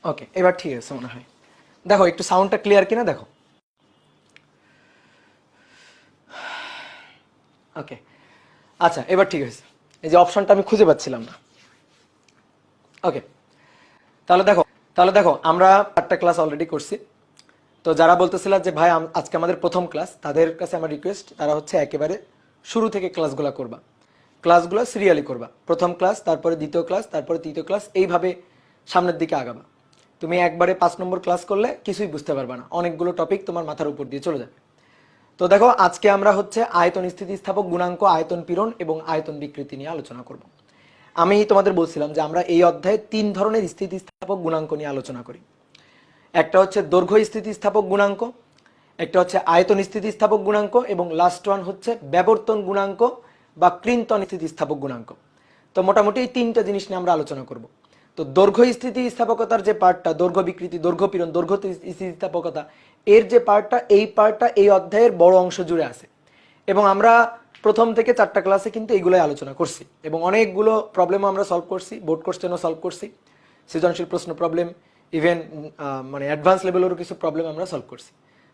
ওকে, এবার ঠিক আছে মনে হয়। দেখো একটু সাউন্ডটা ক্লিয়ার কিনা দেখো। ওকে, আচ্ছা এবার ঠিক আছে। এই যে অপশনটা আমি খুঁজে পাচ্ছিলাম না। ওকে, তাহলে দেখো আমরা 4টা ক্লাস অলরেডি করছি। তো যারা বলতেছিলেন যে ভাই আজকে আমাদের প্রথম ক্লাস, তাদের কাছে আমার রিকোয়েস্ট, তারা হচ্ছে একেবারে শুরু থেকে ক্লাসগুলো করবা, ক্লাসগুলো সিরিয়ালি করবা। প্রথম ক্লাস, তারপরে দ্বিতীয় ক্লাস, তারপরে তৃতীয় ক্লাস, এইভাবে সামনের দিকে আগাবা। তুমি একবারে 5 নম্বর ক্লাস করলে কিছুই বুঝতে পারবে না, অনেকগুলো টপিক তোমার মাথার উপর দিয়ে চলে যাবে। তো দেখো আজকে আমরা হচ্ছে আয়তন স্থিতিস্থাপক গুণাঙ্ক, আয়তন পীড়ন এবং আয়তন বিকৃতি নিয়ে আলোচনা করব। আমি তোমাদের বলছিলাম যে আমরা এই অধ্যায়ে 3 ধরনের স্থিতিস্থাপক গুণাঙ্ক নিয়ে আলোচনা করি। একটা হচ্ছে দৈর্ঘ্য স্থিতিস্থাপক গুণাঙ্ক, একটা হচ্ছে আয়তন স্থিতিস্থাপক গুণাঙ্ক, এবং লাস্ট ওয়ান হচ্ছে ব্যবর্তন গুণাঙ্ক বা ক্লিন্টন স্থিতিস্থাপক গুণাঙ্ক। তো মোটামুটি এই 3টা জিনিস নিয়ে আমরা আলোচনা করব। তো দৈর্ঘ্য স্থিতিস্থাপকতার যে পার্টটা, দৈর্ঘ্য বিকৃতি, দৈর্ঘ্য পীড়ন, দৈর্ঘ্য স্থিতিস্থাপকতা, এর যে পার্টটা এই অধ্যায়ের বড় অংশ জুড়ে আছে। এবং আমরা প্রথম থেকে 4টা ক্লাসে কিন্তু এইগুলোই আলোচনা করছি, এবং অনেকগুলো প্রবলেমও আমরা সলভ করছি, বোর্ড কোশ্চেনও সলভ করছি, সৃজনশীল প্রশ্ন প্রবলেম, ইভেন মানে অ্যাডভান্স লেভেলেরও কিছু প্রবলেম আমরা সলভ করছি।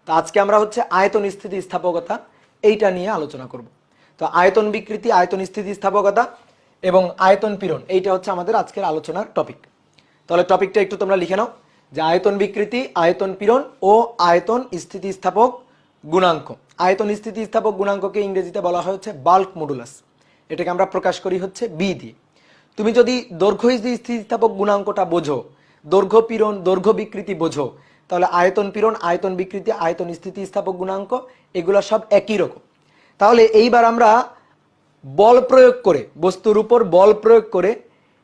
তো আজকে আমরা হচ্ছে আয়তন স্থিতিস্থাপকতা এইটা নিয়ে আলোচনা করব। তো আয়তন বিকৃতি, আয়তন স্থিতিস্থাপকতা এবং আয়তন পীড়ন, এইটা হচ্ছে আমাদের আজকের আলোচনার টপিক। তাহলে টপিকটা একটু তোমরা লিখে নাও, যে আয়তন বিকৃতি, আয়তন পীড়ন ও আয়তন স্থিতিস্থাপক গুণাঙ্ক। আয়তন স্থিতিস্থাপক গুণাঙ্ককে ইংরেজিতে বলা হয় হচ্ছে বাল্ক মডুলাস। এটাকে আমরা প্রকাশ করি হচ্ছে বি দিয়ে। তুমি যদি দৈর্ঘ্য স্থিতিস্থাপক গুণাঙ্কটা বোঝো, দৈর্ঘ্য পীড়ন, দৈর্ঘ্য বিকৃতি বোঝো, তাহলে আয়তন পীড়ন, আয়তন বিকৃতি, আয়তন স্থিতিস্থাপক গুণাঙ্ক এগুলো সব একই রকম। তাহলে এইবার আমরা বল প্রয়োগ করে, বস্তুর উপর বল প্রয়োগ করে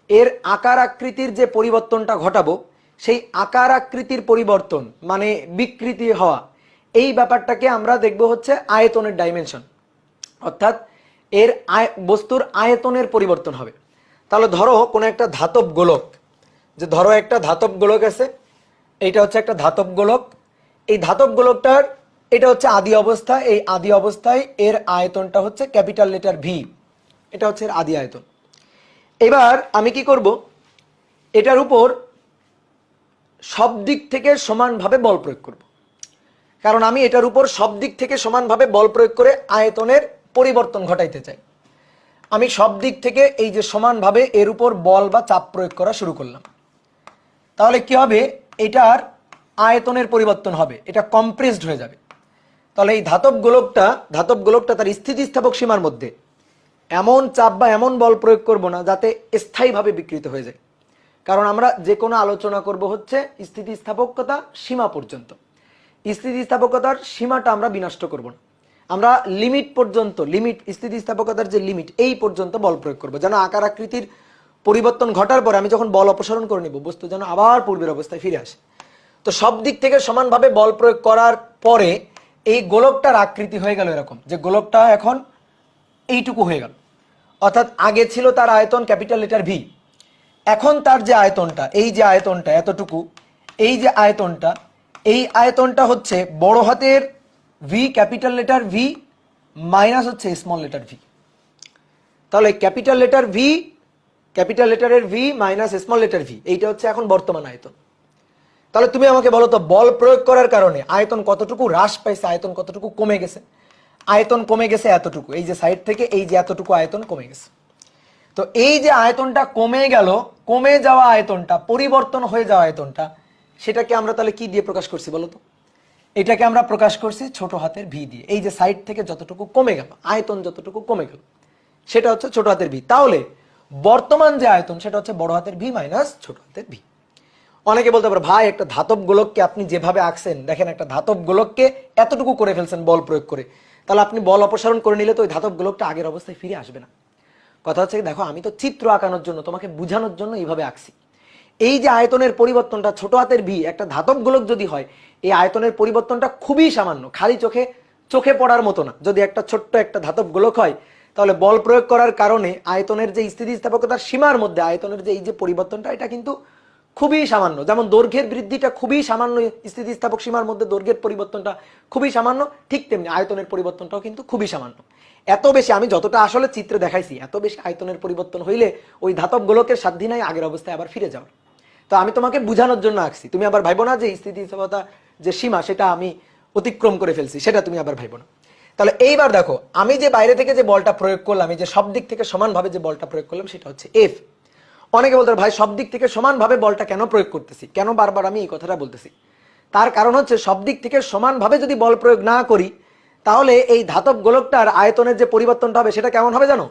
এর আকার আকৃতির যে পরিবর্তনটা ঘটাবো, সেই আকার আকৃতির পরিবর্তন মানে বিকৃতি হওয়া, এই ব্যাপারটাকে আমরা দেখব হচ্ছে আয়তনের ডাইমেনশন, অর্থাৎ এর বস্তুর আয়তনের পরিবর্তন হবে। তাহলে ধরো কোনো একটা ধাতব গোলক, যে ধরো একটা ধাতব গোলক আছে, এইটা হচ্ছে একটা ধাতব গোলক। এই ধাতব গোলকটার এটা হচ্ছে আদি অবস্থা। এই আদি অবস্থায় এর আয়তনটা হচ্ছে ক্যাপিটাল লেটার ভি, এটা হচ্ছে এর আদি আয়তন। এবার আমি কি করব, এটার উপর সব দিক থেকে সমানভাবে বল প্রয়োগ করব, কারণ আমি এটার উপর সব দিক থেকে সমানভাবে বল প্রয়োগ করে আয়তনের পরিবর্তন ঘটাইতে চাই। আমি সব দিক থেকে এই যে সমানভাবে এর উপর বল বা চাপ প্রয়োগ করা শুরু করলাম। তাহলে কি হবে, এটার আয়তনের পরিবর্তন হবে, এটা কম্প্রেসড হয়ে যাবে। তাহলে এই ধাতব গোলকটা তার স্থিতিস্থাপক সীমার মধ্যে এমন চাপ বা এমন বল প্রয়োগ করব না যাতে স্থায়ীভাবে বিকৃত হয়ে যায়। কারণ আমরা যে কোনো আলোচনা করব হচ্ছে স্থিতিস্থাপকতা সীমা পর্যন্ত। স্থিতিস্থাপকতার সীমাটা আমরা বিনষ্ট করব না, আমরা লিমিট পর্যন্ত, লিমিট স্থিতিস্থাপকতার যে লিমিট, এই পর্যন্ত বল প্রয়োগ করব, যেন আকার আকৃতির পরিবর্তন ঘটার পরে আমি যখন বল অপসারণ করে নিব, বস্তু যেন আবার পূর্বের অবস্থায় ফিরে আসে। তো সব দিক থেকে সমানভাবে বল প্রয়োগ করার পরে এই গোলকটার আকৃতি হয়ে গেল এরকম, যে গোলকটা এখন এইটুকু হয়ে গেল। অর্থাৎ আগে ছিল তার আয়তন ক্যাপিটাল লেটার ভি, এখন তার যে আয়তনটা, এই যে আয়তনটা এতটুকু, এই যে আয়তনটা, এই আয়তনটা হচ্ছে বড় হাতের V, capital letter V minus হচ্ছে স্মল লেটার ভি। তাহলে ক্যাপিটাল লেটার ভি, ক্যাপিটাল লেটারের V minus small letter V, এইটা হচ্ছে এখন বর্তমান আয়তন। তাহলে তুমি আমাকে বলো তো, বল প্রয়োগ করার কারণে আয়তন কতটুকু হ্রাস পাইছে, আয়তন কতটুকু কমে গেছে? আয়তন কমে গেছে এতটুকু, এই যে সাইড থেকে এই যে এতটুকু আয়তন কমে গেছে। তো এই যে আয়তনটা কমে গেল, কমে যাওয়া আয়তনটা, পরিবর্তন হয়ে যাওয়া আয়তনটা, সেটাকে আমরা তাহলে কি দিয়ে প্রকাশ করছি বলো তো? এটাকে আমরা প্রকাশ করছি ছোট হাতের ভি দিয়ে। এই যে সাইড থেকে যতটুকু কমে গেল, আয়তন যতটুকু কমে গেল, সেটা হচ্ছে ছোট হাতের ভি। তাহলে বর্তমান যে আয়তন, সেটা হচ্ছে বড় হাতের ভি মাইনাস ছোট হাতের ভি। অনেকে বলতে পারে, ভাই একটা ধাতব গোলককে আপনি যেভাবে আঁকছেন, দেখেন একটা ধাতব গোলককে এতটুকু করে ফেলছেন বল প্রয়োগ করে, তাহলে আপনি বল অপসারণ করে নিলে তো ওই ধাতব গোলকটা আগের অবস্থায় ফিরে আসবে না। কথা হচ্ছে দেখো, আমি তো চিত্র আঁকানোর জন্য, তোমাকে বোঝানোর জন্য এইভাবে আঁকছি। এই যে আয়তনের পরিবর্তনটা ছোট হাতের ভি, একটা ধাতব গোলক যদি হয়, এই আয়তনের পরিবর্তনটা খুবই সামান্য, খালি চোখে পড়ার মতো না। যদি একটা ছোট্ট একটা ধাতব গোলক হয়, তাহলে বল প্রয়োগ করার কারণে আয়তনের যে স্থিতিস্থাপকতার সীমার মধ্যে আয়তনের যে এই যে পরিবর্তনটা, এটা কিন্তু খুবই সামান্য। যেমন দৈর্ঘ্যের বৃদ্ধিটা খুবই সামান্য, স্থিতিস্থাপক সীমার মধ্যে দৈর্ঘ্যের পরিবর্তনটা খুবই সামান্য, ঠিক তেমনি আয়তনের পরিবর্তনটাও কিন্তু খুবই সামান্য। এত বেশি, আমি যতটা আসলে চিত্রে দেখাইছি, এত বেশি আয়তনের পরিবর্তন হইলে ওই ধাতব গোলকের সাধ্য নাই আগের অবস্থায় আবার ফিরে যাওয়ার। তো আমি তোমাকে বোঝানোর জন্য আঁকছি, তুমি আবার ভাইবো না যে স্থিতিস্থাপকতা যে সীমা সেটা আমি অতিক্রম করে ফেলছি, সেটা তুমি আবার ভাইবো না। তাহলে এইবার দেখো, আমি যে বাইরে থেকে যে বলটা প্রয়োগ করলাম, এই যে সব দিক থেকে সমানভাবে যে বলটা প্রয়োগ করলাম সেটা হচ্ছে এফ। অনেকে বলতে ভাই সব দিক থেকে সমানভাবে বলটা কেন প্রয়োগ করতেছি, কেন বারবার আমি এই কথাটা বলতেছি? তার কারণ হচ্ছে সব দিক থেকে সমানভাবে যদি বল প্রয়োগ না করি, তাহলে এই ধাতব গোলকটার আয়তনের যে পরিবর্তনটা হবে সেটা কেমন হবে জানো?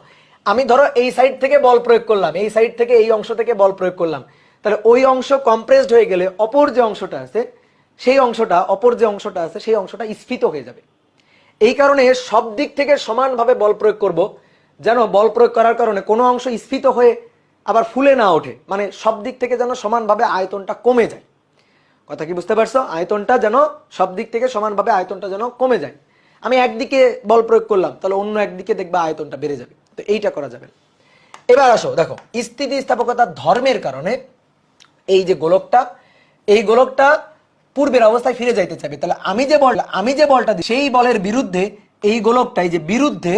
আমি ধরো এই সাইড থেকে বল প্রয়োগ করলাম, এই সাইড থেকে এই অংশ থেকে বল প্রয়োগ করলাম, তাহলে ওই অংশ কম্প্রেসড হয়ে গেলে অপর যে অংশটা আছে সেই অংশটা, অপর যে অংশটা আছে সেই অংশটা স্ফীত হয়ে যাবে। এই কারণে সব দিক থেকে সমানভাবে বল প্রয়োগ করব, যেন বল প্রয়োগ করার কারণে কোনো অংশ স্ফীত হয়ে আবার ফুলে না ওঠে, মানে সব দিক থেকে যেন সমানভাবে আয়তনটা কমে যায়। কথা কি বুঝতে পারছো? আয়তনটা যেন সব দিক থেকে সমানভাবে আয়তনটা যেন কমে যায়। আমি একদিকে বল প্রয়োগ করলাম, তাহলে অন্য একদিকে দেখবা আয়তনটা বেড়ে যাবে, তো এইটা করা যাবে। এবার আসো দেখো, স্থিতিস্থাপকতার ধর্মের কারণে এই যে গোলকটা, এই গোলকটা পূর্বের অবস্থায় ফিরে যাইতে চাইবে। তাহলে আমি যে বলটা দিই সেই বলের বিরুদ্ধে এই গোলকটা, এই যে বিরুদ্ধে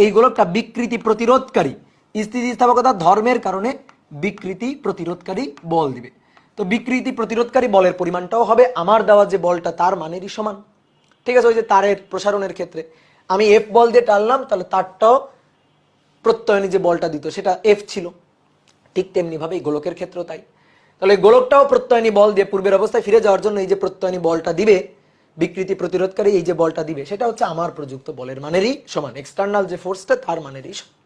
এই গোলকটা বিকৃতি প্রতিরোধকারী, স্থিতিস্থাপকতার ধর্মের কারণে বিকৃতি প্রতিরোধকারী বল দিবে। তো বিকৃতি প্রতিরোধকারী বলের পরিমাণটাও হবে আমার দেওয়া যে বলটা তার মানেরই সমান। ঠিক আছে? ওই যে তারের প্রসারণের ক্ষেত্রে আমি এফ বল দিয়ে টানলাম, তাহলে তারটাও প্রত্যয়নী যে বলটা দিত সেটা এফ ছিল, ঠিক তেমনি ভাবে এই গোলকের ক্ষেত্রেও তাই। তাহলে এই গোলকটাও প্রত্যয়নী বল দিয়ে পূর্বের অবস্থায় ফিরে যাওয়ার জন্য এই যে প্রত্যয়নী বলটা দিবে, বিকৃতি প্রতিরোধকারী এই যে বলটা দিবে, সেটা হচ্ছে আমার প্রযুক্ত বলের মানেরই সমান, এক্সটার্নাল যে ফোর্সটা তার মানেরই সমান।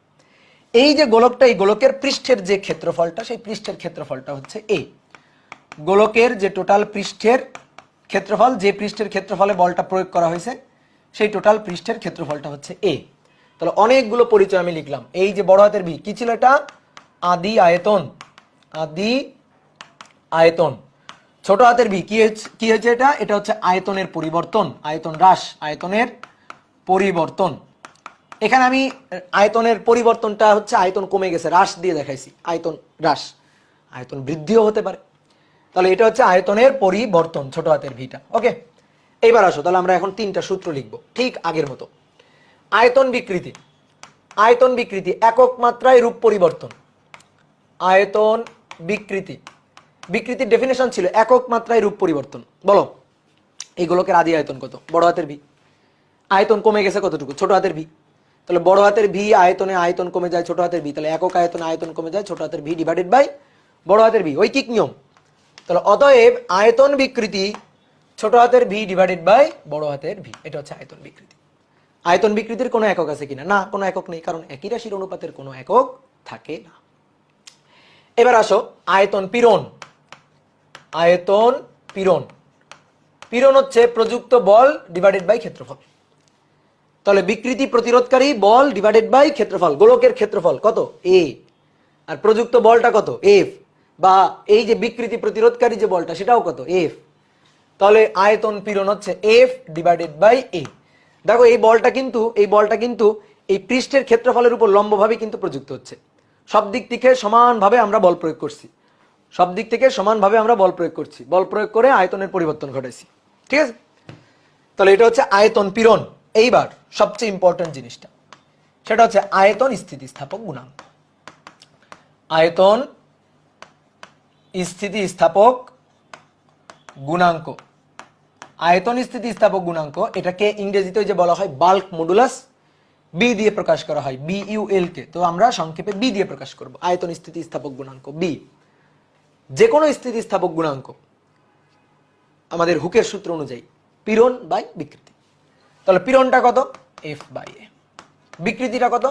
এই যে গোলকটা, এই গোলকের পৃষ্ঠের যে ক্ষেত্রফলটা, সেই পৃষ্ঠের ক্ষেত্রফলটা হচ্ছে এ। গোলকের যে টোটাল পৃষ্ঠের ক্ষেত্রফল, যে পৃষ্ঠের ক্ষেত্রফলে বলটা প্রয়োগ করা হয়েছে, সেই টোটাল পৃষ্ঠের ক্ষেত্রফলটা হচ্ছে এ। তাহলে অনেকগুলো পরিচয় আমি লিখলাম। এই যে বড় হাতের ভি কি ছিল? এটা আদি আয়তন, আদি আয়তন। ছোট হাতের ভি কি হয়েছে? এটা হচ্ছে আয়তনের পরিবর্তন, আয়তন হ্রাস, আয়তনের পরিবর্তন। এখানে আমি আয়তনের পরিবর্তনটা হচ্ছে আয়তন কমে গেছে, হ্রাস দিয়ে দেখাইছি, আয়তন হ্রাস, আয়তন বৃদ্ধিও হতে পারে। তাহলে এটা হচ্ছে আয়তনের পরিবর্তন, ছোট হাতের ভিটা। ওকে, এইবার আসো, তাহলে আমরা এখন তিনটা সূত্র লিখবো ঠিক আগের মতো। আয়তন বিকৃতি, আয়তন বিকৃতি একক মাত্রায় রূপ পরিবর্তন। আয়তন বিকৃতি, বিকৃতির ডেফিনেশন ছিল একক মাত্রায় রূপ পরিবর্তন। বলো এই গোলকের আদি আয়তন কত? বড় হাতের ভি। আয়তন কমে গেছে কতটুকু? ছোট হাতের ভি। তাহলে বড় হাতের ভি আয়তনে আয়তন কমে যায় ছোট হাতের ভি, তাহলে একক আয়তনে আয়তন কমে যায় ছোট হাতের ভি ডিভাইডেড বাই বড় হাতের ভি, ঐকিক নিয়ম। তাহলে অতএব আয়তন বিকৃতি ছোট হাতের ভি ডিভাইডেড বাই বড় হাতের ভি, এটা হচ্ছে আয়তন বিকৃতি। আয়তন বিকৃতির কোনো একক আছে কিনা? না, কোনো একক নেই, কারণ একই রাশির অনুপাতের কোনো একক থাকে না। এবার আসো আয়তন পীড়ন। আয়তন পীড়ন, পীড়ন হচ্ছে প্রযুক্ত বল ডিভাইডেড বাই ক্ষেত্রফল। তাহলে বিকৃতি প্রতিরোধকারী বল ডিভাইডেড বাই ক্ষেত্রফল, গোলকের ক্ষেত্রফল কত? এ, আর প্রযুক্ত বলটা কত? এফ, বা এই যে বিকৃতি প্রতিরোধকারী যে বলটা সেটাও কত? এফ। তাহলে আয়তন পীড়ন হচ্ছে এফ ডিভাইডেড বাই এ। দেখো এই বলটা কিন্তু এই পৃষ্ঠের ক্ষেত্রফলের উপর লম্বভাবে কিন্তু প্রযুক্ত হচ্ছে। সব দিক থেকে সমানভাবে আমরা বল প্রয়োগ করছি, সব দিক থেকে সমানভাবে আমরা বল প্রয়োগ করছি, বল প্রয়োগ করে আয়তনের পরিবর্তন ঘটাইছি। ঠিক আছে? তাহলে এটা হচ্ছে আয়তন পীড়ন। এইবার সবচেয়ে ইম্পর্টেন্ট জিনিসটা, সেটা হচ্ছে আয়তন স্থিতিস্থাপক গুণাঙ্ক। আয়তন স্থিতিস্থাপক গুণাঙ্ক, আয়তন স্থিতিস্থাপক গুণাঙ্ক, এটাকে ইংরেজিতে যে বলা হয় বাল্ক মডুলাস, বি দিয়ে প্রকাশ করা হয়, বিইউএল কে। তো আমরা সংক্ষেপে বি দিয়ে প্রকাশ করব, আয়তন স্থিতিস্থাপক গুণাঙ্ক বি। যে কোনো স্থিতিস্থাপক গুণাঙ্ক আমাদের হুকের সূত্র অনুযায়ী পীড়ন বাই বিকৃতি। তাহলে পীড়নটা কত? এফ বাই এ। বিকৃতিটা কত?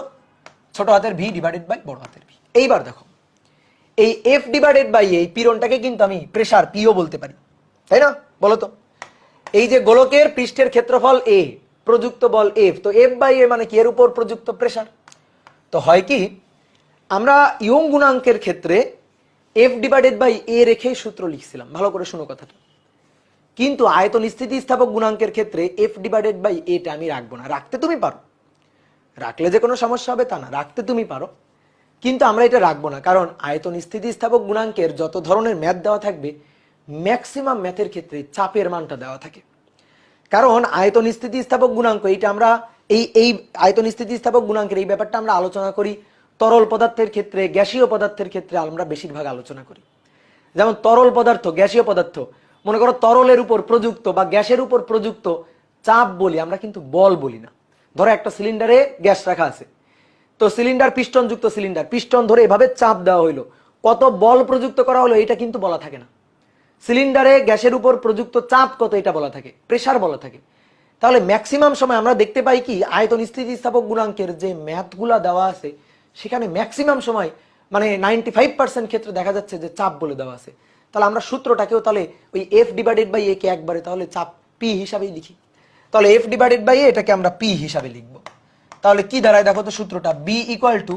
ছোট হাতের ভি ডিভাইডেড বাই বড় হাতের ভি। এইবার দেখো এই এফ ডিভাইডেড বাই এই পীড়নটাকে কিন্তু আমি প্রেসার পিও বলতে পারি, তাই না? বলো তো, এই যে গোলকের পৃষ্ঠের ক্ষেত্রফল এ, প্রযুক্ত বল এফ, তো এফ বাই এ মানে কি? এর উপর প্রযুক্ত প্রেসার। তো হয় কি, আমরা ইয়ং গুণাঙ্কের ক্ষেত্রে এফ ডিভাইডেড বাই এ রেখেই সূত্র লিখছিলাম, ভালো করে শুনো কথাটা। কিন্তু আয়তন স্থিতিস্থাপক গুণাঙ্কের ক্ষেত্রে এফ ডিভাইডেড বাই এটা আমি রাখবো না। রাখতে তুমি পারো, রাখলে যে কোনো সমস্যা হবে তা না, রাখতে তুমি পারো, কিন্তু আমরা এটা রাখবো না। কারণ আয়তন স্থিতিস্থাপক গুণাঙ্কের যত ধরনের ম্যাথ দেওয়া থাকবে, ম্যাক্সিমাম ম্যাথের ক্ষেত্রে চাপের মানটা দেওয়া থাকে। কারণ আয়তন স্থিতিস্থাপক গুণাঙ্ক এইটা আমরা এই আয়তন স্থিতিস্থাপক গুণাঙ্কের এই ব্যাপারটা আমরা আলোচনা করি তরল পদার্থের ক্ষেত্রে, গ্যাসীয় পদার্থের ক্ষেত্রে আমরা বেশিরভাগ আলোচনা করি। যেমন তরল পদার্থ, গ্যাসীয় পদার্থ, মনে করো তরলের উপর প্রযুক্ত বা গ্যাসের উপর প্রযুক্ত চাপ বলি, আমরা কিন্তু বল বলি না। ধরো একটা সিলিন্ডারে গ্যাস রাখা আছে, তো সিলিন্ডার পিস্টন যুক্ত সিলিন্ডার, পিস্টন ধরে এভাবে চাপ দেওয়া হইলো, কত বল প্রযুক্ত করা হলো এটা কিন্তু বলা থাকে না। সিলিন্ডারে গ্যাসের উপর প্রযুক্ত চাপ কত এটা বলা থাকে, প্রেসার বলা থাকে। তাহলে ম্যাক্সিমাম সময় আমরা দেখতে পাই কি আয়তন স্থিতিস্থাপক গুণাঙ্কের যে ম্যাথগুলা দেওয়া আছে সেখানে ম্যাক্সিমাম সময় মানে 95% ক্ষেত্রে দেখা যাচ্ছে যে চাপ বলে দেওয়া আছে। তাহলে আমরা সূত্রটাকেও তাহলে ওই এফ ডিভাইডেড বাই এ কে একবারে তাহলে চাপ পি হিসাবেই লিখি। তাহলে এফ ডিভাইডেড বাই এ এটাকে আমরা পি হিসাবে লিখবো। তাহলে কি দাঁড়ায় দেখো তো সূত্রটা, বি ইকুয়াল টু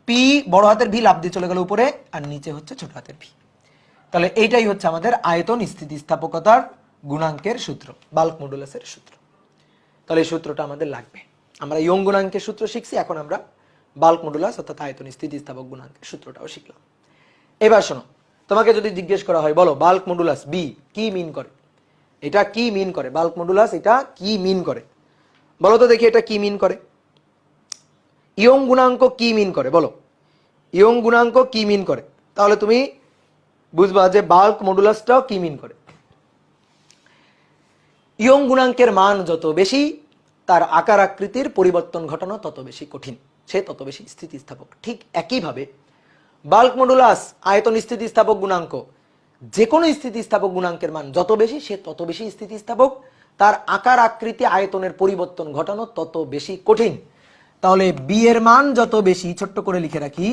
পি বড় হাতের ভি লাফ দিয়ে চলে গেল উপরে, আর নিচে হচ্ছে ছোট হাতের ভি। তাহলে এইটাই হচ্ছে আমাদের আয়তন স্থিতিস্থাপকতার গুণাঙ্কের সূত্র, বাল্ক মডুলাসের সূত্র। তাহলে এই সূত্রটা আমাদের লাগবে। আমরা ইয়ং গুণাঙ্কের সূত্র শিখছি, এখন আমরা বাল্ক মডুলাস অর্থাৎ আয়তন স্থিতিস্থাপক গুণাঙ্কের সূত্রটাও শিখলাম। এবার শোনো, তোমাকে যদি জিজ্ঞেস করা হয় বলো বাল্ক মডুলাস বি কি মিন করে, এটা কি মিন করে, বাল্ক মডুলাস এটা কি মিন করে, বলো তো দেখি এটা কি মিন করে। ইয়ং গুণাঙ্ক কি মিন করে বলো, ইয়ং গুণাঙ্ক কি মিন করে, তাহলে তুমি বুঝবা যে বাল্ক মডুলাসটাও কি মিন করে। ইয়ং গুণাঙ্কের মান যত বেশি তার আকার আকৃতির পরিবর্তন ঘটানো তত বেশি কঠিন, সে তত বেশি স্থিতিস্থাপক। ঠিক একইভাবে বাল্ক মডুলাস আয়তন স্থিতিস্থাপক গুণাঙ্ক, যে কোনো স্থিতিস্থাপক গুণাঙ্কের মান যত বেশি সে তত বেশি স্থিতিস্থাপক, তার আকার আকৃতি আয়তনের পরিবর্তন ঘটানো তত বেশি কঠিন। তাহলে বি এর মান যত বেশি, ছোট্ট করে লিখে রাখি,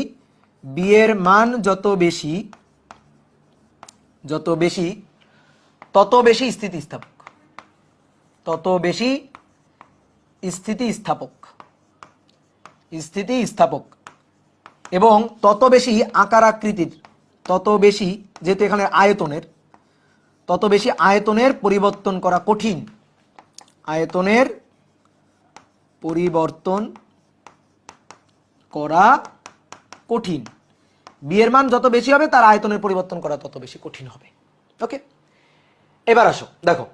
বি এর মান যত বেশি তত বেশি স্থিতিস্থাপক, তত বেশি স্থিতিস্থাপক এবং তত বেশি আকার আকৃতির, তত বেশি যেহেতু এখানে আয়তনের, তত বেশি আয়তনের পরিবর্তন করা কঠিন, আয়তনের পরিবর্তন করা কঠিন। বি এর মান যত বেশি হবে তার আয়তনের পরিবর্তন করা তত বেশি কঠিন হবে। ওকে, এবার আসো দেখো,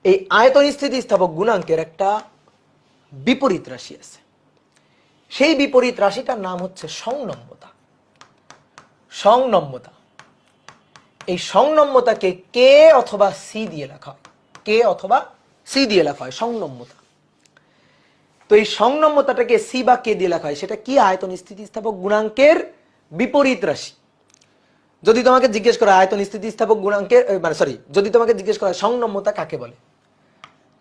এই আয়তন স্থিতিস্থাপক গুণাঙ্কের একটা বিপরীত রাশি আছে, সেই বিপরীত রাশিটার নাম হচ্ছে সংনম্যতা। সংনম্যতা, এই সংনম্যতাকে কে অথবা সি দিয়ে লেখা হয়, কে অথবা সি দিয়ে লেখা হয় সংনম্যতা। তো এই সংনম্যতাটাকে সি বা কে দিয়ে লেখা হয়, সেটা কি আয়তন স্থিতিস্থাপক গুণাঙ্কের বিপরীত রাশি। যদি তোমাকে জিজ্ঞেস করা আয়তন স্থিতিস্থাপক গুণাঙ্কের মানে সরি যদি তোমাকে জিজ্ঞেস করা সংনম্যতা কাকে বলে,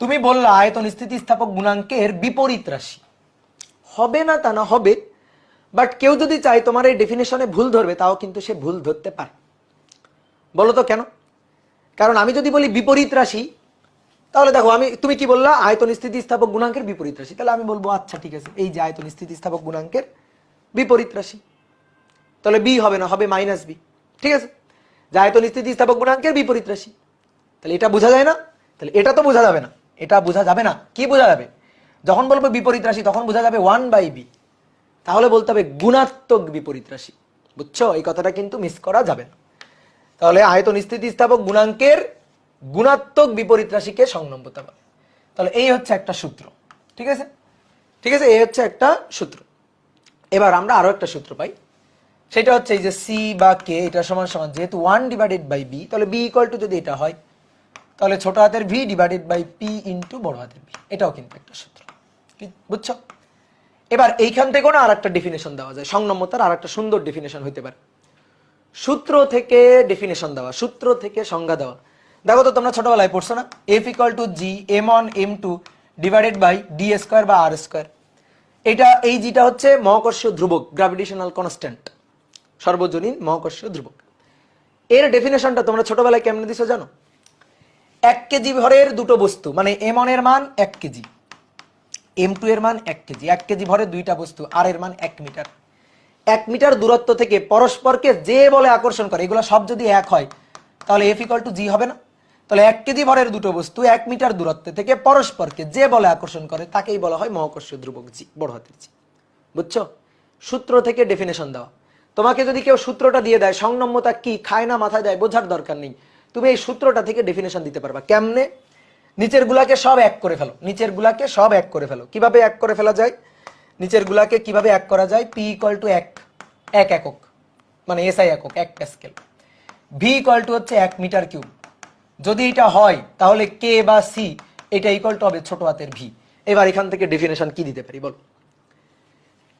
তুমি বললা আয়তন স্থিতিস্থাপক গুণাঙ্কের বিপরীত রাশি, হবে না তা না হবে, বাট কেউ যদি চায় তোমার এই ডেফিনেশনে ভুল ধরবে তাও কিন্তু সে ভুল ধরতে পারে। বলো তো কেন? কারণ আমি যদি বলি বিপরীত রাশি, তাহলে দেখো তুমি কি বললা আয়তন স্থিতিস্থাপক গুণাঙ্কের বিপরীত রাশি, তাহলে আমি বলবো আচ্ছা ঠিক আছে, এই যে আয়তন স্থিতিস্থাপক গুণাঙ্কের বিপরীত রাশি, তাহলে বি হবে না, হবে মাইনাস বি। ঠিক আছে, যে আয়তন স্থিতিস্থাপক গুণাঙ্কের বিপরীত রাশি, তাহলে এটা বোঝা যায় না, তাহলে এটা তো বোঝা যাবে না, এটা বোঝা যাবে না। কি বোঝা যাবে? যখন বলবো বিপরীত রাশি তখন বোঝা যাবে 1/b, তাহলে বলতে হবে গুণাত্মক বিপরীত রাশি। বুঝছো, এই কথাটা কিন্তু মিস করা যাবে না। তাহলে আয়তন স্থিতিস্থাপক গুণাঙ্কের গুণাত্মক বিপরীত রাশিকে সংনম্যতা বলে। তাহলে এই হচ্ছে একটা সূত্র। ঠিক আছে, ঠিক আছে, এই হচ্ছে একটা সূত্র। এবার আমরা আরো একটা সূত্র পাই, সেটা হচ্ছে এই যে সি বা কে এটা সমান সমান যেহেতু 1/b, তাহলে বি ইকুয়াল টু যদি এটা হয় তাহলে ছোট হাতের V divided by P into বড় হাতের ভি, এটাও কিন্তু একটা সূত্র। বুঝছো? এবার এইখান থেকেও না আর একটা ডেফিনেশন দেওয়া যায়, সংনম্যতার আর একটা সুন্দর ডেফিনেশন হইতে পারে। সূত্র থেকে ডেফিনেশন দেওয়া, সূত্র থেকে সংজ্ঞা দেওয়া। দেখো তো তোমরা ছোটবেলায় পড়ছো না, F equal to G m1 m2 divided by D square বা আর স্কোয়ার। এটা এই জিটা হচ্ছে মহাকর্ষীয় ধ্রুবক, গ্র্যাভিটেশনাল কনস্ট্যান্ট, সর্বজনীন মহাকর্ষীয় ধ্রুবক। এর ডেফিনেশনটা তোমরা ছোটবেলায় কেমনে দিছো জানো? 1 কেজি ভরের দুটো বস্তু, মানে m1 এর মান 1 কেজি, m2 এর মান 1 কেজি, 1 কেজি ভরের দুইটা বস্তু, আর এর মান 1 মিটার। 1 মিটার দূরত্ব থেকে পরস্পরকে যে বলে আকর্ষণ করে, এগুলো সব যদি এক হয় তাহলে এফ ইকুয়াল টু জি হবে না? তাহলে 1 কেজি ভরের দুটো বস্তু 1 মিটার দূরত্ব থেকে পরস্পরকে যে বলে আকর্ষণ করে তাকেই বলা হয় মহাকর্ষীয় ধ্রুবক জি, বড় হাতের জি। বুঝছো? সূত্র থেকে ডেফিনেশন দেওয়া। তোমাকে যদি কেউ সূত্রটা দিয়ে দেয় সংনম্যতা কি, খায় না মাথায় দেয়, বোঝার দরকার নেই, তুমি এই সূত্রটা থেকে ডেফিনেশন দিতে পারবা। কেমনে? নিচের গুলাকে সব এক করে ফেলো, নিচের গুলাকে সব এক করে ফেলো। কিভাবে এক করে ফেলা যায়? নিচের গুলাকে কিভাবে এক করা যায়? পি ইকুয়াল টু 1 একক, মানে এসআই একক 1 প্যাসকেল। ভি ইকুয়াল টু হচ্ছে 1 মিটার কিউব। যদি এটা হয় তাহলে কে বা সি এটা ইকুয়াল টু হবে ছোট হাতের ভি। এবার এখান থেকে ডেফিনেশন কি দিতে পারি বল?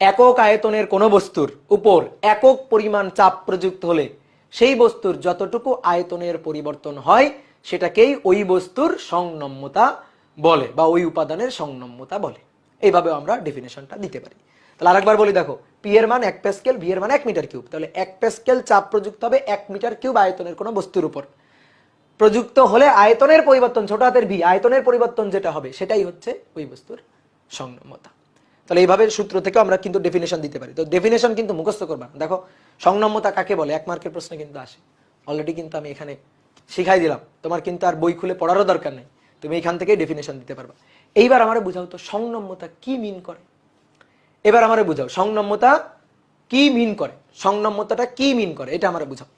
একক আয়তনের কোন বস্তুর উপর একক পরিমাণ চাপ প্রযুক্ত হলে সেই বস্তুর যতটুকু আয়তনের পরিবর্তন হয় সেটাকেই ওই বস্তুর সংনম্যতা বলে বা ওই উপাদানের সংনম্যতা বলে। এইভাবে আমরা ডেফিনেশনটা দিতে পারি। তাহলে আরেকবার বলি, দেখো, পি এর মান 1 প্যাসকেল, ভি এর মান 1 মিটার কিউব। তাহলে 1 প্যাসকেল চাপ প্রযুক্ত হবে 1 মিটার কিউব আয়তনের কোন বস্তুর উপর। প্রযুক্ত হলে আয়তনের পরিবর্তন, ছোট হাতের ভি, আয়তনের পরিবর্তন যেটা হবে সেটাই হচ্ছে ওই বস্তুর সংনম্যতা। তাহলে এইভাবে সূত্র থেকে আমরা কিন্তু ডেফিনেশন দিতে পারি। তো ডেফিনেশন কিন্তু মুখস্থ করবা। দেখো সংনম্যতা কাকে বলে 1 মার্কের প্রশ্ন কিন্তু আসে। অলরেডি কিন্তু আমি এখানে শিখাই দিলাম, তোমার কিন্তু আর বই খুলে পড়ারও দরকার নেই, তুমি এখান থেকেই ডেফিনেশন দিতে পারবা। এইবার আমারে বুঝাও তো সংনম্যতা কি মিন করে। এবার আমারে বুঝাও সংনম্যতা কি মিন করে, সংনম্যতাটা কি মিন করে এটা আমারে বুঝাও।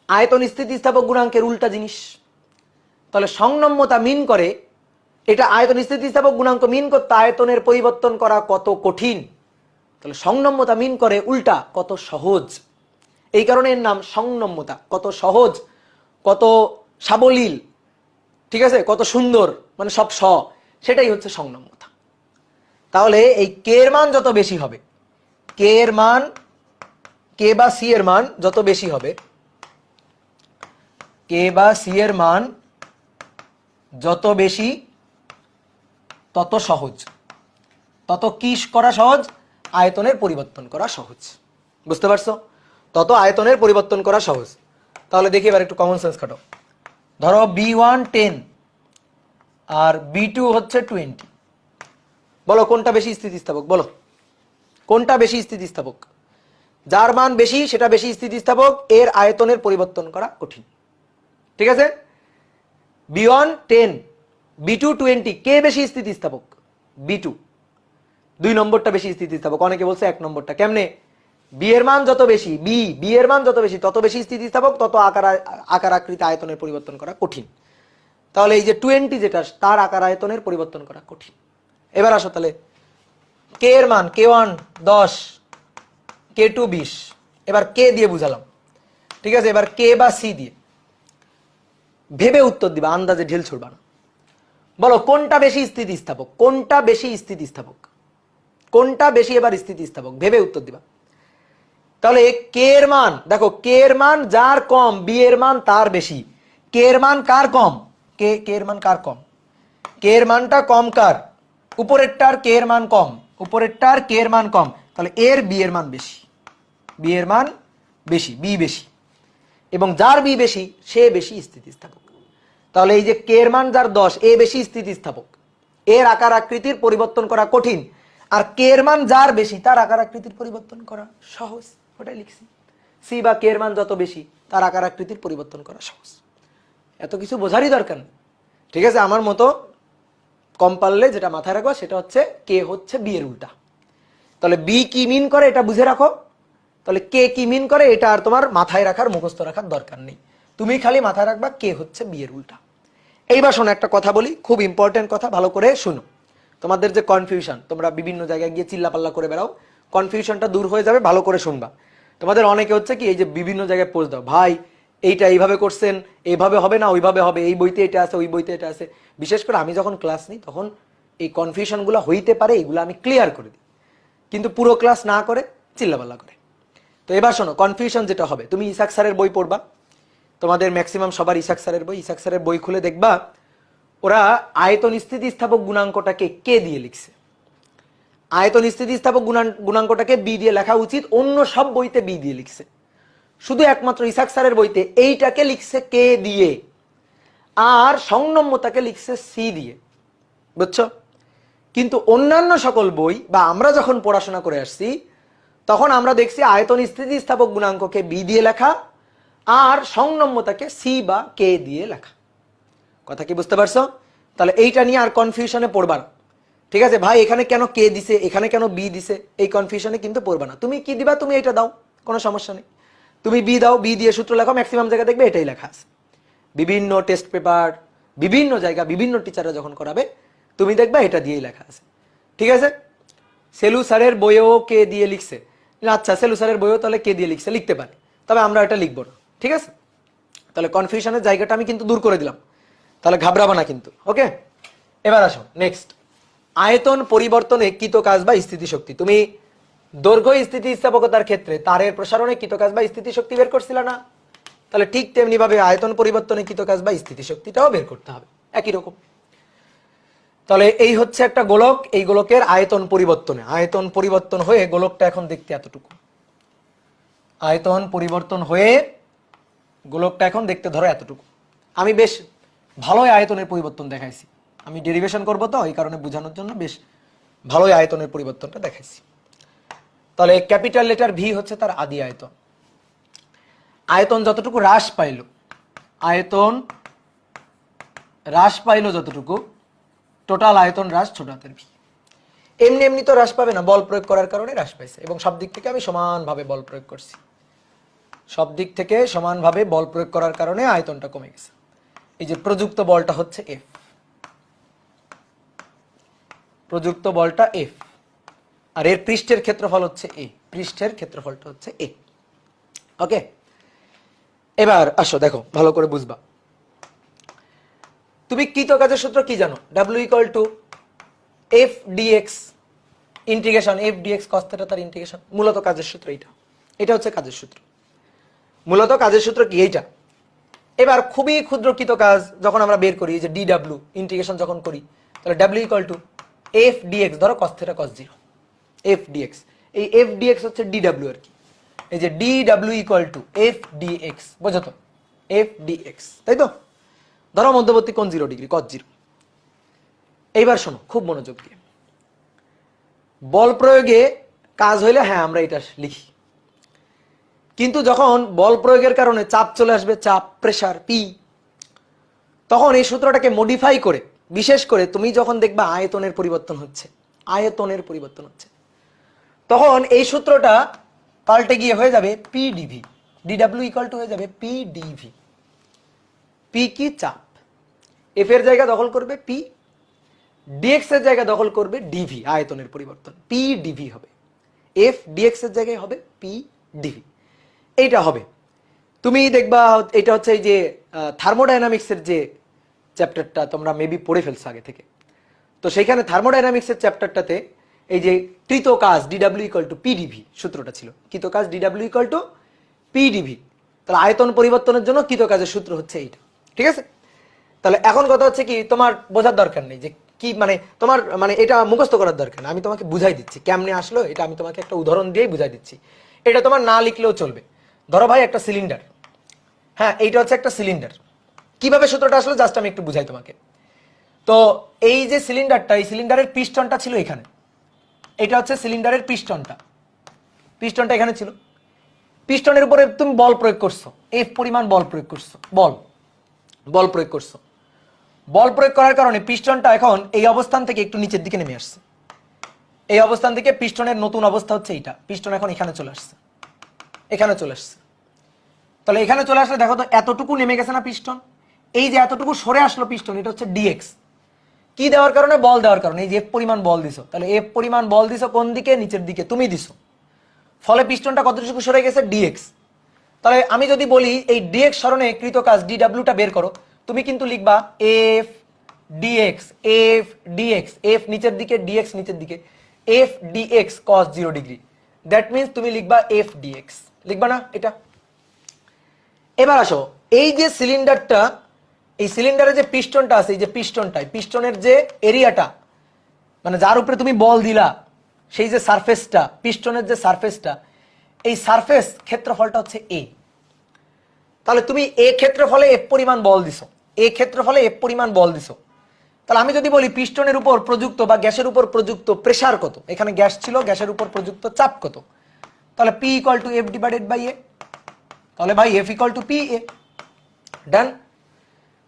আয়তন স্থিতিস্থাপক গুণাঙ্কের উল্টা জিনিস। তাহলে সংনম্যতা মিন করে, এটা আয়তন স্থিতিস্থাপক গুণাঙ্ক মিন করতে আয়তনের পরিবর্তন করা কত কঠিন, তাহলে সংনম্যতা মিন করে উল্টা কত সহজ। এই কারণে এর নাম সংনম্যতা। কত সহজ, কত সাবলীল, ঠিক আছে, কত সুন্দর, মানে সব সেটাই হচ্ছে সংনম্যতা। তাহলে এই কে এর মান যত বেশি হবে, কে এর মান, কে বা সি এর মান যত বেশি হবে, কে বা সি এর মান যত বেশি তত সহজ। তত কি করা সহজ? আয়তনের পরিবর্তন করা সহজ। বুঝতে পারছো? তত আয়তনের পরিবর্তন করা সহজ। তাহলে দেখি এবার একটু কমন সেন্স খাটো। ধরো B1 10 আর B2 হচ্ছে 20। বলো কোনটা বেশি স্থিতিস্থাপক? বলো কোনটা বেশি স্থিতিস্থাপক? যার মান বেশি সেটা বেশি স্থিতিস্থাপক, এর আয়তনের পরিবর্তন করা কঠিন। ঠিক আছে? B1 10, B2 20, কে বেশি স্থিতিস্থাপক? B2। 2 নম্বরটা বেশি স্থিতিস্থাপক। অনেকে বলছে 1 নম্বরটা। কেমনে? বি এর মান যত বেশি, বি এর মান যত বেশি তত বেশি স্থিতিস্থাপক, তত আকার আকৃতি আয়তনের পরিবর্তন করা কঠিন। তাহলে এই যে 20 যেটা, তার আকার আয়তনের পরিবর্তন করা কঠিন। এবার আসো তাহলে কে এর মান, K1 10, K2 20। এবার কে দিয়ে বুঝালাম, ঠিক আছে? এবার কে বা সি দিয়ে ভেবে উত্তর দিবা, আন্দাজে ঢিল ছুড়বা না। বলো কোনটা বেশি স্থিতিস্থাপক, কোনটা বেশি স্থিতিস্থাপক, কোনটা বেশি এবার স্থিতিস্থাপক, ভেবে উত্তর দিবা। তাহলে কে এর মান, দেখো কে এর মান যার কম, বি এর মান তার বেশি। কে এর মান কার কম? কে এর মান কার কম? কে এর মানটা কম কার? উপরেরটার কে এর মান কম, উপরেরটার কে এর মান কম। তাহলে এর বি এর মান বেশি, বি এর মান বেশি, বি বেশি, এবং যার বি বেশি সে বেশি স্থিতিস্থাপক। তাহলে এই যে কে এর মান যার 10, এ বেশি স্থিতিস্থাপক, এর আকার আকৃতির পরিবর্তন করা কঠিন। আর কে এর মান যার বেশি তার আকার আকৃতির পরিবর্তন করা সহজ। ওটাই লিখছি। সি বা কে এর মান যত বেশি তার আকার আকৃতির পরিবর্তন করা সহজ। এত কিছু বোঝারই দরকার নেই। ঠিক আছে? আমার মতো কম পারলে যেটা মাথায় রাখো সেটা হচ্ছে কে হচ্ছে বি এর উল্টা। তাহলে বি কি মিন করে এটা বুঝে রাখো, তাহলে কে কি মিন করে এটা আর তোমার মাথায় রাখার, মুখস্থ রাখার দরকার নেই। তুমি খালি মাথায় রাখবা কে হচ্ছে বি এর উল্টা। এইবার শোনো একটা কথা বলি, খুব ইম্পর্টেন্ট কথা, ভালো করে শুনো। তোমাদের যে কনফিউশন, তোমরা বিভিন্ন জায়গায় গিয়ে চিল্লাপাল্লা করে বেড়াও, কনফিউশনটা দূর হয়ে যাবে, ভালো করে শুনবা। তোমাদের অনেকে হচ্ছে কি এই যে বিভিন্ন জায়গায় পোস্ট দাও, ভাই এইটা এইভাবে করছেন, এইভাবে হবে না, ওইভাবে হবে, এই বইতে এটা আছে, ওই বইতে এটা আছে। বিশেষ করে আমি যখন ক্লাস নিই তখন এই কনফিউশনগুলো হইতে পারে, এগুলো আমি ক্লিয়ার করে দিই, কিন্তু পুরো ক্লাস না করে চিল্লাপাল্লা করে। তো এবার শোনো, কনফিউশন যেটা হবে, তুমি ইসাক স্যারের বই পড়বা, তোমাদের ম্যাক্সিমাম সবার ইসাক স্যারের বই খুলে দেখবা ওরা আয়তন স্থিতিস্থাপক গুণাঙ্কটাকে কে দিয়ে লিখছে। আয়তন স্থিতিস্থাপক গুণাঙ্কটাকে বি দিয়ে লেখা উচিত, অন্য সব বইতে বি দিয়ে লিখছে। শুধু একমাত্র ইসাক স্যারের বইতে এইটাকে লিখছে কে দিয়ে, আর সংনম্যতাকে লিখছে সি দিয়ে। বুঝছো? কিন্তু অন্যান্য সকল বই বা আমরা যখন পড়াশোনা করে আসছি তখন আমরা দেখছি আয়তন স্থিতিস্থাপক গুণাঙ্ককে বি দিয়ে লেখা আর সংনম্যতাকে সি বা কে দিয়ে লেখা। কথা কি বুঝতে পারছো? তাহলে এইটা নিয়ে আর কনফিউশনে পড়বা না। ঠিক আছে ভাই, এখানে কেন কে দিছে, এখানে কেন বি দিছে, এই কনফিউশনে কিন্তু পড়বা না। তুমি কি দিবা, তুমি এটা দাও, কোনো সমস্যা নেই। তুমি বি দাও, বি দিয়ে সূত্র লেখো, ম্যাক্সিমাম জায়গা দেখবে এটাই লেখা আছে। বিভিন্ন টেস্ট পেপার, বিভিন্ন জায়গা, বিভিন্ন টিচাররা যখন করাবে তুমি দেখবে এটা দিয়েই লেখা আছে। ঠিক আছে? সেলু স্যারের বইও কে দিয়ে লিখছে, আচ্ছা সেলু স্যারের বইও তাহলে কে দিয়ে লিখছে, লিখতে পারে, তবে আমরা এটা লিখবো না। ঠিক আছে, তাহলে কনফিউশনের জায়গাটা আমি কিন্তু দূর করে দিলাম, তাহলে ঘাবড়াবা না কিন্তু। ওকে, এবার আসো নেক্সট, আয়তন পরিবর্তনে কৃতকাজ বা স্থিতিশক্তি। তুমি দৈর্ঘ্য স্থিতিস্থাপকতার ক্ষেত্রে তারের প্রসারণে কৃতকাজ বা স্থিতিশক্তি বের করছিল না? তাহলে ঠিক তেমনি ভাবে আয়তন পরিবর্তনে কৃতকাজ বা স্থিতিশক্তিটাও বের করতে হবে একই রকম। তাহলে এই হচ্ছে একটা গোলক, এই গোলকের আয়তন পরিবর্তনে, আয়তন পরিবর্তন হয়ে গোলকটা এখন দেখতে এতটুকু, আয়তন পরিবর্তন হয়ে গোলকটা এখন দেখতে ধরো এতটুকু। আমি বেশ ভালোই আয়তনের পরিবর্তন দেখাইছি, আমি ডেরিভেশন করবো তো এই কারণে বোঝানোর জন্য বেশ ভালোই আয়তনের পরিবর্তনটা দেখাইছি। তাহলে ক্যাপিটাল লেটার ভি হচ্ছে তার আদি আয়তন। আয়তন যতটুকু হ্রাস পাইল, আয়তন হ্রাস পাইল যতটুকু, টোটাল আয়তন হ্রাস ছোট হাতের ভি। এমনি এমনি তো হ্রাস পাবে না, বল প্রয়োগ করার কারণে হ্রাস পাইছে, এবং সব দিক থেকে আমি সমানভাবে বল প্রয়োগ করছি, সব দিক থেকে সমানভাবে বল প্রয়োগ করার কারণে আয়তনটা কমে গেছে। এই যে প্রযুক্ত বলটা হচ্ছে এফ, প্রযুক্ত বলটা এফ, আর এর পৃষ্ঠের ক্ষেত্রফল হচ্ছে এ, পৃষ্ঠের ক্ষেত্রফলটা হচ্ছে এ। ওকে, এবার আসো দেখো ভালো করে বুঝবা। তুমি কৃতকাজের সূত্র কি জানো? W equal to F dx, integration F dx cos theta তার ইন্টিগ্রেশন। মূলত কাজের সূত্র এটা, এটা হচ্ছে কাজের সূত্র, মূলত কাজের সূত্র কি এইটা। এবার খুবই ক্ষুদ্র কৃতকাজ যখন আমরা বের করি, যে ডি ডাব্লিউ ইন্টিগ্রেশন যখন করি, তাহলে W equal to F DX, ধরো cos theta cos zero, F DX, এই এফ ডিএক্স হচ্ছে ডি ডাব্লিউ আর কি। এই যে D W equal to F DX, বোঝো তো, এফ ডিএক্স, তাই তো? ধরো মধ্যবর্তী কোণ 0 ডিগ্রি, কস জিরো। এইবার শোনো খুব মনোযোগ দিয়ে, বল প্রয়োগে কাজ হইলে হ্যাঁ আমরা এটা লিখি, কিন্তু যখন বল প্রয়োগের কারণে চাপ চলে আসবে, চাপ, প্রেসার, পি, তখন এই সূত্রটাকে মডিফাই করে, বিশেষ করে তুমি যখন দেখবা আয়তনের পরিবর্তন হচ্ছে, আয়তনের পরিবর্তন হচ্ছে, তখন এই সূত্রটা পাল্টে গিয়ে হয়ে যাবে পি ডিভি, ডিডাব্লিউ ইকুয়াল টু হয়ে যাবে পি ডিভি। পি কি? চাপ। এফ এর জায়গা দখল করবে পি, ডিএক্স এর জায়গা দখল করবে ডিভি, আয়তনের পরিবর্তন, পি ডিভি হবে। এফ ডিএক্স এর জায়গায় হবে পি ডিভি, এইটা হবে। তুমি দেখবা এটা হচ্ছে এই যে থার্মোডাইনামিক্সের যে চ্যাপ্টারটা তোমরা মেবি পড়ে ফেলছো আগে থেকে, তো সেইখানে থার্মোডাইনামিক্সের চ্যাপ্টারটাতে এই যে কৃতকাজ ডিডাব্লিউ ইকুয়াল টু পিডিভি সূত্রটা ছিল, কৃতকাজ ডিডাব্লিউ ইকুয়াল টু পিডিভি। তাহলে আয়তন পরিবর্তনের জন্য কৃতকাজের সূত্র হচ্ছে এইটা, ঠিক আছে? তাহলে এখন কথা হচ্ছে কি, তোমার বোঝার দরকার নেই যে কি, মানে তোমার মানে এটা মুখস্থ করার দরকার নেই, আমি তোমাকে বুঝাই দিচ্ছি কেমনে আসলো এটা, আমি তোমাকে একটা উদাহরণ দিয়েই বুঝাই দিচ্ছি। এটা তোমার না লিখলেও চলবে। ধরো ভাই একটা সিলিন্ডার, হ্যাঁ এইটা হচ্ছে একটা সিলিন্ডার, কিভাবে সূত্রটা আসলো জাস্ট আমি একটু বুঝাই তোমাকে। তো এই যে সিলিন্ডারটা, এই সিলিন্ডারের পিস্টনটা ছিল এখানে, এটা হচ্ছে সিলিন্ডারের পিস্টনটা, পিস্টনটা এখানে ছিল, পিস্টনের উপরে তুমি বল প্রয়োগ করছো, এফ পরিমাণ বল প্রয়োগ করছো, বল প্রয়োগ করছো, বল প্রয়োগ করার কারণে পিস্টনটা এখন এই অবস্থান থেকে একটু নিচের দিকে নেমে আসছে, এই অবস্থান থেকে পিস্টনের নতুন অবস্থা হচ্ছে এইটা, পিস্টন এখন এখানে চলে আসছে, এখানে চলে আসছে। তাহলে এখানে চলে আসলে দেখো তো এতটুকু নেমে গেছে না পিস্টন, এই যে এতটুকু সরে আসলো পিস্টন, এটা হচ্ছে ডিএক্স। কি দেওয়ার কারণে? বল দেওয়ার কারণে। এই যে এফ পরিমাণ বল দিছো, তাহলে এফ পরিমাণ বল দিছো কোন দিকে? নিচের দিকে, তুমি দিছো, ফলে পিস্টনটা কতটুকু সরে গেছে? ডিএক্স। তাহলে আমি যদি বলি এই ডিএক্স সরণে কৃতকাজ ডিডাব্লিউটা বের করো, তুমি কিন্তু লিখবা F dx, F dx, F নিচের দিকে, ডিএক্স নিচের দিকে, F dx cos 0 degree, that means তুমি লিখবা এফ ডিএক্স, লিখবা না এটা? এবার আসো, এই যে সিলিন্ডারটা, এই সিলিন্ডারে যে পিস্টনটা আছে, এই যে পিস্টনটাই, পিস্টনের যে এরিয়াটা, মানে যার উপরে তুমি বল দিলা, সেই যে সারফেসটা, পিস্টনের যে সারফেসটা, এই সারফেস ক্ষেত্রফলটা হচ্ছে এ। তাহলে তুমি এ ক্ষেত্রফলে এফ পরিমাণ বল দিছো, এ ক্ষেত্রফলে এফ পরিমাণ বল দিছো। তাহলে আমি যদি বলি পিস্টনের উপর প্রযুক্ত বা গ্যাসের উপর প্রযুক্ত প্রেসার কত, এখানে গ্যাস ছিল, গ্যাসের উপর প্রযুক্ত চাপ কত, তাহলে P equal to F divided by A. তাহলে ভাই F equal to P A, ডান।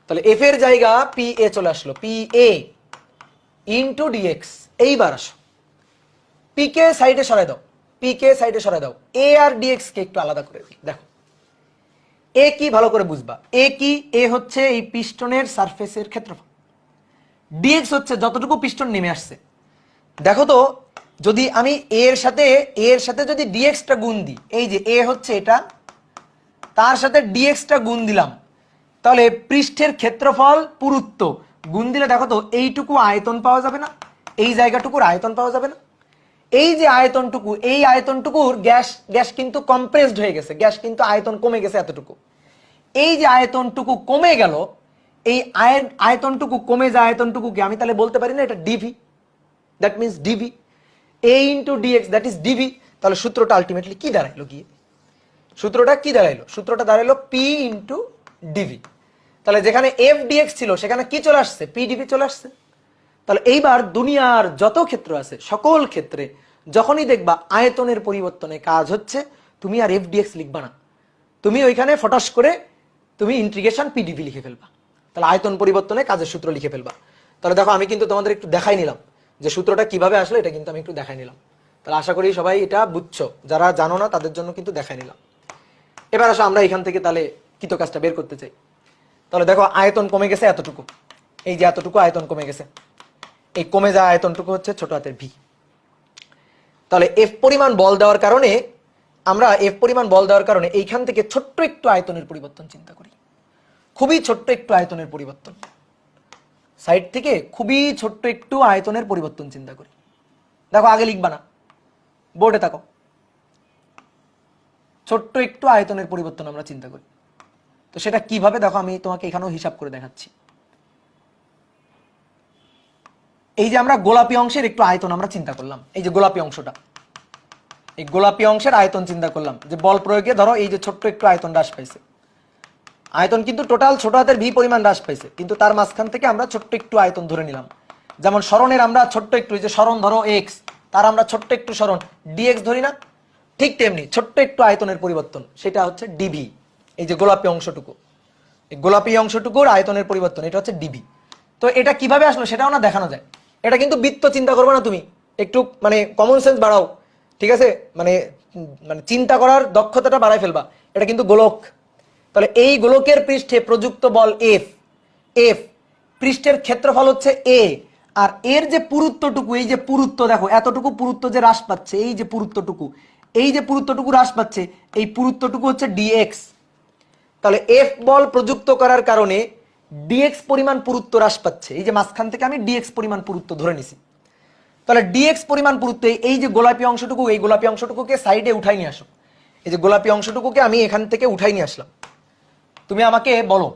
তাহলে এফ এর জায়গা পি এ চলে আসলো, পি এ ইন্টু ডিএক্স। এইবার আসো, পি কে সাইডে সরাই দাও, পি কে সাইডে সরাই দাও, এ আর ডিএক্স কে একটু আলাদা করে দিই। দেখো এ কি, ভালো করে বুঝবা। এ কি? এ হচ্ছে এই পিস্টনের সারফেসের ক্ষেত্রফল, ডিএক্স হচ্ছে যতটুকু পিস্টন নেমে আসছে। দেখো তো, যদি আমি এর সাথে যদি ডিএক্সটা গুণ দিই, এই যে এ হচ্ছে এটা, তার সাথে ডিএক্সটা গুণ দিলাম, তাহলে পৃষ্ঠের ক্ষেত্রফল পুরুত্ব গুণ দিলে দেখো তো এইটুকু আয়তন পাওয়া যাবে না, এই জায়গাটুকুর আয়তন পাওয়া যাবে না। এই যে আয়তনটুকু, এই আয়তনটুকুর গ্যাস কিন্তু কম্প্রেসড হয়ে গেছে, গ্যাস কিন্তু আয়তন কমে গেছে এতটুকু। এই যে আয়তনটুকু কমে গেল, এই আয়তনটুকু কমে যায় আয়তনটুকুকে আমি তাহলে বলতে পারি না এটা dV, that means dV, A into dx that is dV. তাহলে সূত্রটা আলটিমেটলি কি দাঁড়াইলো গিয়ে? সূত্রটা কি দাঁড়াইলো? সূত্রটা দাঁড়াইলো পি ইন্টু ডিভি। তাহলে যেখানে এফ ডিএক্স ছিল সেখানে কি চলে আসছে? পি ডিভি চলে আসছে। তাহলে এইবার দুনিয়ার যত ক্ষেত্র আছে সকল ক্ষেত্রে যখনই দেখবা আয়তনের পরিবর্তনে কাজ হচ্ছে, তুমি আর এফ ডিএক্স লিখবা না, তুমি ওইখানে ফটাস করে তুমি ইন্টিগ্রেশন পিডিভি লিখে ফেলবা। তাহলে আয়তন পরিবর্তনে কাজের সূত্র লিখে ফেলবা। তাহলে দেখো আমি কিন্তু তোমাদের একটু দেখাই নিলাম যে সূত্রটা কিভাবে আসলে, এটা কিন্তু আমি একটু দেখাই নিলাম। তাহলে আশা করি সবাই এটা বুঝছো, যারা জানো না তাদের জন্য কিন্তু দেখাই নিলাম। এবার আসো আমরা এখান থেকে তাহলে কৃত কাজটা বের করতে চাই। তাহলে দেখো আয়তন কমে গেছে এতটুকু, এই যে এতটুকু আয়তন কমে গেছে, এই কমে যাওয়া আয়তনটুকু হচ্ছে ছোট হাতের ভি। তাহলে এফ পরিমাণ বল দেওয়ার কারণে আমরা এইখান থেকে ছোট্ট একটু আয়তনের পরিবর্তন চিন্তা করি, খুবই ছোট্ট একটু আয়তনের পরিবর্তন, সাইড থেকে খুবই ছোট্ট একটু আয়তনের পরিবর্তন চিন্তা করি। দেখো আগে লিখবা না, বোর্ডে থাকো, ছোট্ট একটু আয়তনের পরিবর্তন আমরা চিন্তা করি। তো সেটা কিভাবে দেখো আমি তোমাকে এখানেও হিসাব করে দেখাচ্ছি। এই যে আমরা গোলাপি অংশের একটু আয়তন আমরা চিন্তা করলাম, এই যে গোলাপি অংশটা, এই গোলাপি অংশের আয়তন চিন্তা করলাম যে বল প্রয়োগে ধরো এই যে ছোট্ট একটু আয়তন হ্রাস পাইছে, আয়তন কিন্তু টোটাল ছোট হাতের ভি পরিমাণ হ্রাস পাইছে, কিন্তু তার মাঝখান থেকে আমরা ছোট্ট একটু আয়তন ধরে নিলাম। যেমন সরণের আমরা ছোট্ট একটু, এই যে সরণ ধরো এক্স, তার আমরা ছোট্ট একটু সরণ ডিএক্স ধরি না, ঠিক তেমনি ছোট্ট একটু আয়তনের পরিবর্তন সেটা হচ্ছে ডিভি। এই যে গোলাপি অংশটুকু, এই গোলাপি অংশটুকুর আয়তনের পরিবর্তন এটা হচ্ছে ডিভি। তো এটা কিভাবে আসলো সেটাও না দেখানো যায়। এটা কিন্তু বৃত্ত চিন্তা করবে না তুমি, একটু মানে কমন সেন্স বাড়াও, ঠিক আছে, মানে মানে চিন্তা করার দক্ষতাটা বাড়াই ফেলবা। এটা কিন্তু গোলক। তাহলে এই গোলকের পৃষ্ঠে প্রযুক্ত বল এফ, এফ পৃষ্ঠের ক্ষেত্রফল হচ্ছে এ, আর এর যে পুরুত্বটুকু, এই যে পুরুত্ব দেখো এতটুকু পুরুত্ব যে হ্রাস পাচ্ছে, এই যে পুরুত্বটুকু, এই যে পুরুত্বটুকু হ্রাস পাচ্ছে, এই পুরুত্বটুকু হচ্ছে ডিএক্স। তাহলে এফ বল প্রযুক্ত করার কারণে ডিএক্স পরিমাণ পুরুত্ব হ্রাস পাচ্ছে, এই যে মাঝখান থেকে আমি ডিএক্স পরিমাণ পুরুত্ব ধরে নিছি। তাহলে ডিএক্স পরিমাণ পুরুত্ব, এই যে গোলাপি অংশটুকু, এই গোলাপি অংশটুকুকে সাইডে উঠাই নিয়ে আসো, এই যে গোলাপি অংশটুকুকে আমি এখান থেকে উঠাই নিয়ে আসলাম। তুমি আমাকে বলো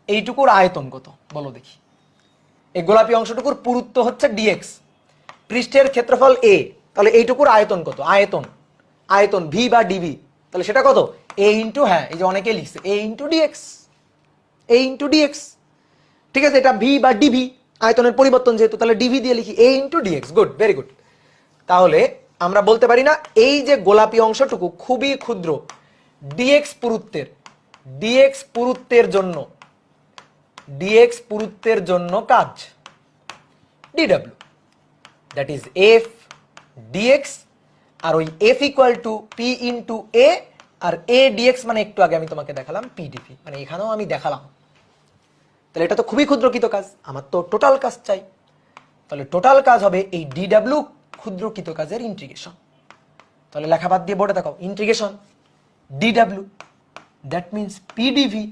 এইটুকুর আয়তন কত, বলো দেখি। এই গোলাপি অংশটুকুর পুরুত্ব হচ্ছে ডিএক্স, পৃষ্ঠের ক্ষেত্রফল এ, তাহলে এইটুকুর আয়তন কত? আয়তন, আয়তন ভি বা ডিভি, তাহলে সেটা কত? এ ইন্টু, হ্যাঁ এই যে অনেকে লিখছে এ ইন্টু ডিএক্স, এ ইন্টু ডিএক্স, ঠিক আছে, এটা ভি বা ডিভি, আয়তনের পরিবর্তন যেহেতু, তাহলে ডিভি দিয়ে লিখি A into DX. Good, very good. তাহলে আমরা বলতে পারি না এই যে গোলাপি অংশটুকু খুবই ক্ষুদ্র, ডিএক্স পুরুত্বের, ডিএক্স পুরুত্বের জন্য, ডিএক্স পুরুত্বের জন্য কাজ DW, that is F DX, আর ওই F equal to P into A, আর এ ডিএক্স মানে একটু আগে আমি তোমাকে দেখালাম পিডিপি, মানে এখানেও আমি দেখালাম। তাহলে এটা তো খুবই ক্ষুদ্রকৃত কাজ, আমার তো টোটাল কাজ চাই। তাহলে টোটাল কাজ হবে এই ডিডব্লিউ ক্ষুদ্রকৃত কাজের ইন্টিগ্রেশন। তাহলে লেখা বাদ দিয়ে বোর্ডে দেখাও, integration DW that means PDV.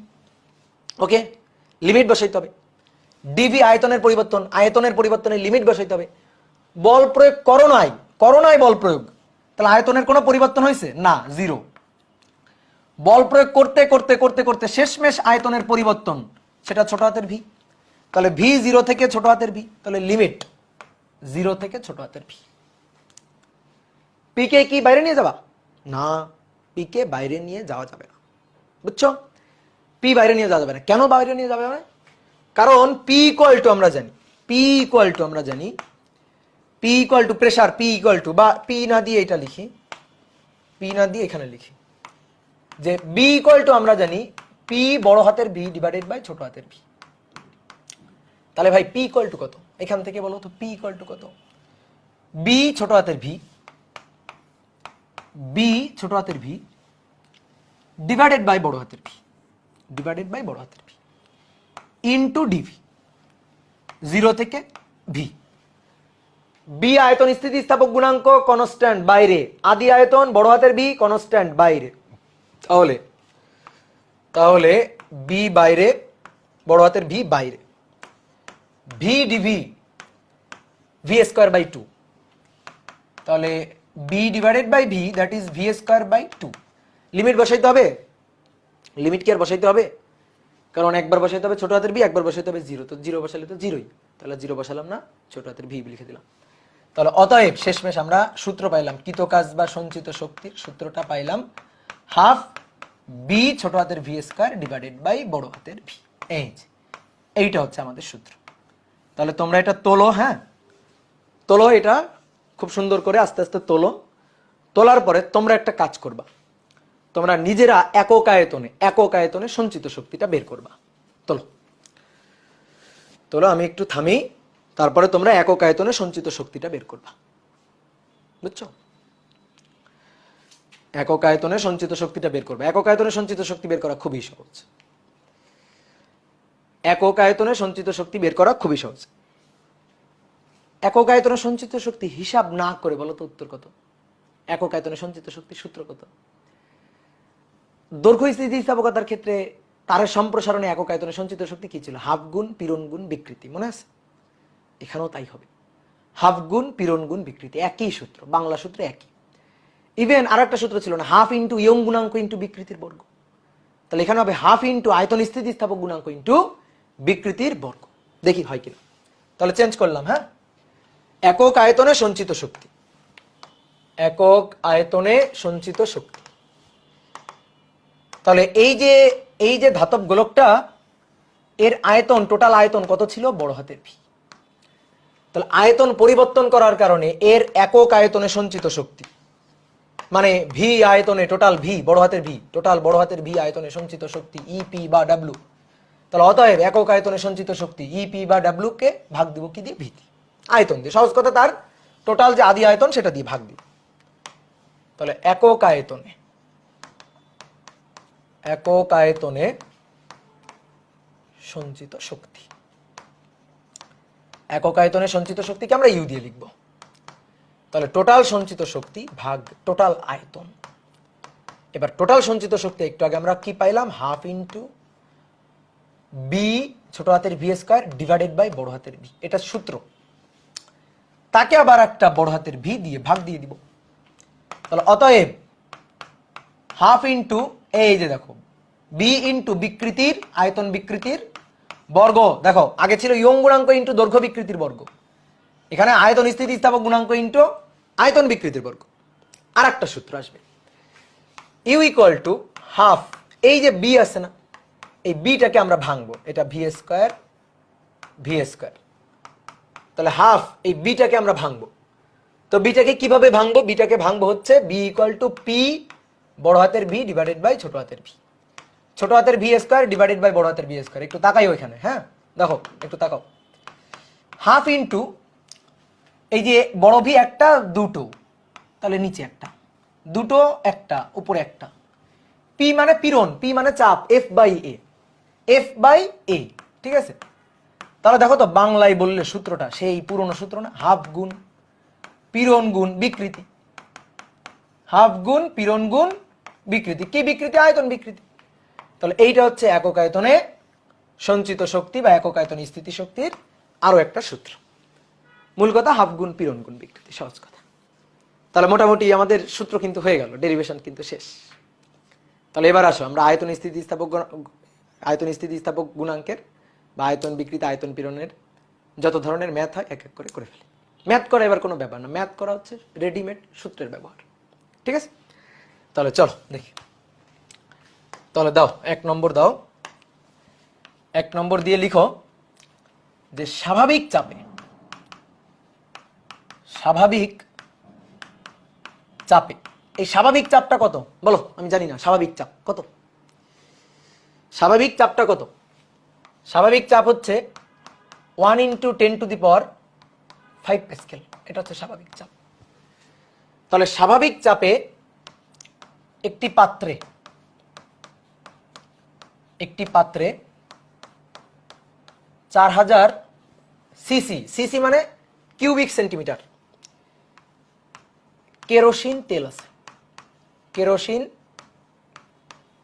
Okay, limit বসাইতে হবে, ডিভি আয়তনের পরিবর্তন, আয়তনের পরিবর্তনের লিমিট বসাইতে হবে। বল প্রয়োগ করো নাই, করো নাই বল প্রয়োগ, তাহলে আয়তনের কোনো পরিবর্তন হয়েছে না, জিরো। বল প্রয়োগ করতে করতে করতে করতে শেষমেশ আয়তনের পরিবর্তন সেটা ছোট হাতের ভি, তাহলে ভি জিরো থেকে ছোট হাতের ভি, তাহলে লিমিট জিরো থেকে ছোট হাতের ভি। পিকে কি বাইরে নিয়ে যাবা? না, পিকে বাইরে নিয়ে যাওয়া যাবে না, বুঝছো? পি বাইরে নিয়ে যাওয়া যাবে না। কেন বাইরে নিয়ে যাবে না? কারণ পি ইকুয়াল টু আমরা জানি, পি ইকুয়াল টু আমরা জানি, P equal two pressure, P equal two, বা পি না দিয়ে এটা লিখি, পি না দিয়ে এখানে লিখি যে বি ইকুয়াল টু আমরা জানি পি বড় হাতের ভি ডিভাইডেড বাই ছোট হাতের ভি। তাহলে ভাই পি ইকুয়াল টু কত? এখান থেকে বলো তো পি ইকুয়াল টু কত? বি ছোট হাতের ভি, বি ছোট হাতের ভি ডিভাইডেড বাই বড় হাতের ভি, ডিভাইডেড বাই বড় হাতের ভি ইন্টু ডিভি, জিরো থেকে ভি। বি আয়তন স্থিতিস্থাপক গুণাঙ্ক কনস্ট্যান্ট বাইরে, আদি আয়তন বড় হাতের ভি কনস্ট্যান্ট বাইরে। তাহলে তাহলে বি বাইরে, বড় হাতের ভি বাইরে, V dV V square by 2, তাহলে B divided by V that is V square by 2। Limit বসাইতে হবে, লিমিট কি আর বসাইতে হবে? কারণ একবার বসাইতে হবে ছোট হাতের ভি, একবার বসাইতে হবে জিরো, তো জিরো বসালে তো জিরোই, তাহলে জিরো বসালাম না, ছোট হাতের ভি লিখে দিলাম। তাহলে অতএব শেষমেশ আমরা সূত্র পাইলাম, কৃতকাজ বা সঞ্চিত শক্তির সূত্রটা পাইলাম হাফ বি ছোট হাতের ভি স্কোয়ার ডিভাইডেড বাই বড় হাতের ভি। এইটা হচ্ছে আমাদের সূত্র। তাহলে তোমরা এটা তোলো, হ্যাঁ তোলো, এটা খুব সুন্দর করে আস্তে আস্তে তোলো। তোলার পরে তোমরা একটা কাজ করবা, তোমরা নিজেরা একক আয়তনে সঞ্চিত শক্তিটা বের করবা। তোলো তোলো, আমি একটু থামি, তারপরে তোমরা একক আয়তনে সঞ্চিত শক্তিটা বের করবা, বুঝছো? একক আয়তনে সঞ্চিত শক্তিটা বের করবা। একক আয়তনে সঞ্চিত শক্তি বের করা খুবই সহজ, একক আয়তনে সঞ্চিত শক্তি বের করা খুবই সহজ। একক আয়তনে সঞ্চিত শক্তি হিসাব না করে বলো তো উত্তর কত? একক আয়তনে সঞ্চিত শক্তির সূত্র কত? দৈর্ঘ্য স্থিতিস্থাপকতার ক্ষেত্রে তারের সম্প্রসারণে একক আয়তনে সঞ্চিত শক্তি কি ছিল? হাফ গুণ পীড়ন গুণ বিকৃতি, মনে আছে? এখানেও তাই হবে, হাফ গুণ পীড়ন গুণ বিকৃতি, একই সূত্র, বাংলা সূত্র একই। ইভেন আর একটা সূত্র ছিল না, হাফ ইন্টু ইয়ং গুণাঙ্ক ইন্টু বিকৃতির বর্গ, তাহলে এখানে হবে হাফ ইন্টু আয়তন স্থিতিস্থাপক গুণাঙ্ক ইন্টু বিকৃতির বর্গ। দেখি হয় কিনা। তাহলে চেঞ্জ করলাম, হ্যাঁ, একক আয়তনে সঞ্চিত শক্তি, একক আয়তনে সঞ্চিত শক্তি। তাহলে এই যে ধাতব গোলকটা, এর আয়তন, টোটাল আয়তন কত ছিল? বড় হাতের ভি। তাহলে আয়তন পরিবর্তন করার কারণে এর একক আয়তনে সঞ্চিত শক্তি, মানে ভি আয়তনে টোটাল ভি, বড় হাতের ভি, টোটাল বড় হাতের ভি আয়তনে সঞ্চিত শক্তি ইপি বা ডাব্লিউ। তাহলে অতএব একক আয়তনে সঞ্চিত শক্তি ইপি বা ডাব্লিউ কে ভাগ দিব কি দিয়ে? ভি দিয়ে, আয়তন দিয়ে। সহজ কথা, তার টোটাল যে আদি আয়তন সেটা দিয়ে ভাগ দিব। তাহলে একক আয়তনে সঞ্চিত শক্তি, একক আয়তনে সঞ্চিত শক্তিকে আমরা ইউ দিয়ে লিখব। তাহলে টোটাল সঞ্চিত শক্তি ভাগ টোটাল আয়তন। এবার টোটাল সঞ্চিত শক্তি একটু আগে আমরা কি পাইলাম? হাফ ইন্টু বি ছোট হাতের ভি স্কয়ার ডিভাইডেড বাই বড় হাতের ভি, এটা সূত্র। তাকে আবার একটা বড় হাতের ভি দিয়ে ভাগ দিয়ে দিব। তাহলে অতএব হাফ ইন্টু, এই যে দেখো, বি ইন্টু বিকৃতির আয়তন বিকৃতির বর্গ, দেখো আগে ছিল ইয়ং গুণাঙ্ক ইন্টু দৈর্ঘ্য বিকৃতির বর্গ, এখানে আয়তন স্থিতিস্থাপক গুণাঙ্ক ইন্টু আয়তন বিকৃতির বর্গ। আর একটা সূত্র আসবে, ইউ ইকুয়াল টু হাফ, এই যে বি আছে না, এই বিটাকে আমরা ভাঙবো, এটা ভি স্কয়ার, তাহলে হাফ এই বিটাকে আমরা ভাঙবো। তো বিটাকে কিভাবে ভাঙবো? বিটাকে ভাঙবো হচ্ছে বি ইকুয়াল টু পি বড় হাতের ভি ডিভাইডেড বাই ছোট হাতের ভি, ছোট হাতের ভি স্কয়ার ডিভাইডেড বাই বড় হাতের ভি স্কয়ার। একটু তাকাই ওইখানে, হ্যাঁ দেখো একটু তাকাও, হাফ ইন্টু এই যে বড় ভি একটা দুটো, তাহলে নিচে একটা, দুটো একটা, উপরে একটা, পি মানে পীড়ন, পি মানে চাপ, এফ বাই এ, ঠিক আছে? তাহলে দেখো তো বাংলায় বললে সূত্রটা সেই পুরনো সূত্র না, হাফ গুণ পীড়ন গুণ বিকৃতি, হাফ গুণ পীড়ন গুণ বিকৃতি। কি বিকৃতি? আয়তন বিকৃতি। তাহলে এইটা হচ্ছে একক আয়তনে সঞ্চিত শক্তি বা একক আয়তন স্থিতি শক্তির আরো একটা সূত্র। মূল কথা হাফ গুণ পীড়ন গুণ বিকৃতি, সহজ কথা। তাহলে মোটামুটি আমাদের সূত্র কিন্তু হয়ে গেল, ডেরিভেশন কিন্তু শেষ। তাহলে এবার আসো আমরা আয়তন স্থিতিস্থাপক গুণাঙ্কের বা আয়তন বিকৃতি আয়তন পীড়নের যত ধরনের ম্যাথ হয় এক এক করে করে ফেলি। ম্যাথ করা এবার কোনো ব্যাপার না, ম্যাথ করা হচ্ছে রেডিমেড সূত্রের ব্যবহার, ঠিক আছে? তাহলে চলো দেখি, তাহলে দাও 1 নম্বর দাও, 1 নম্বর দিয়ে লিখো যে স্বাভাবিক চাপে এই স্বাভাবিক চাপটা কত বলো? আমি জানি না স্বাভাবিক চাপ কত। স্বাভাবিক চাপটা কত? স্বাভাবিক চাপ হচ্ছে 1 × 10⁵ প্যাসকেল, এটা হচ্ছে স্বাভাবিক চাপ। তাহলে স্বাভাবিক চাপে একটি পাত্রে 4000 সিসি মানে কিউবিক সেন্টিমিটার কেরোসিন তেল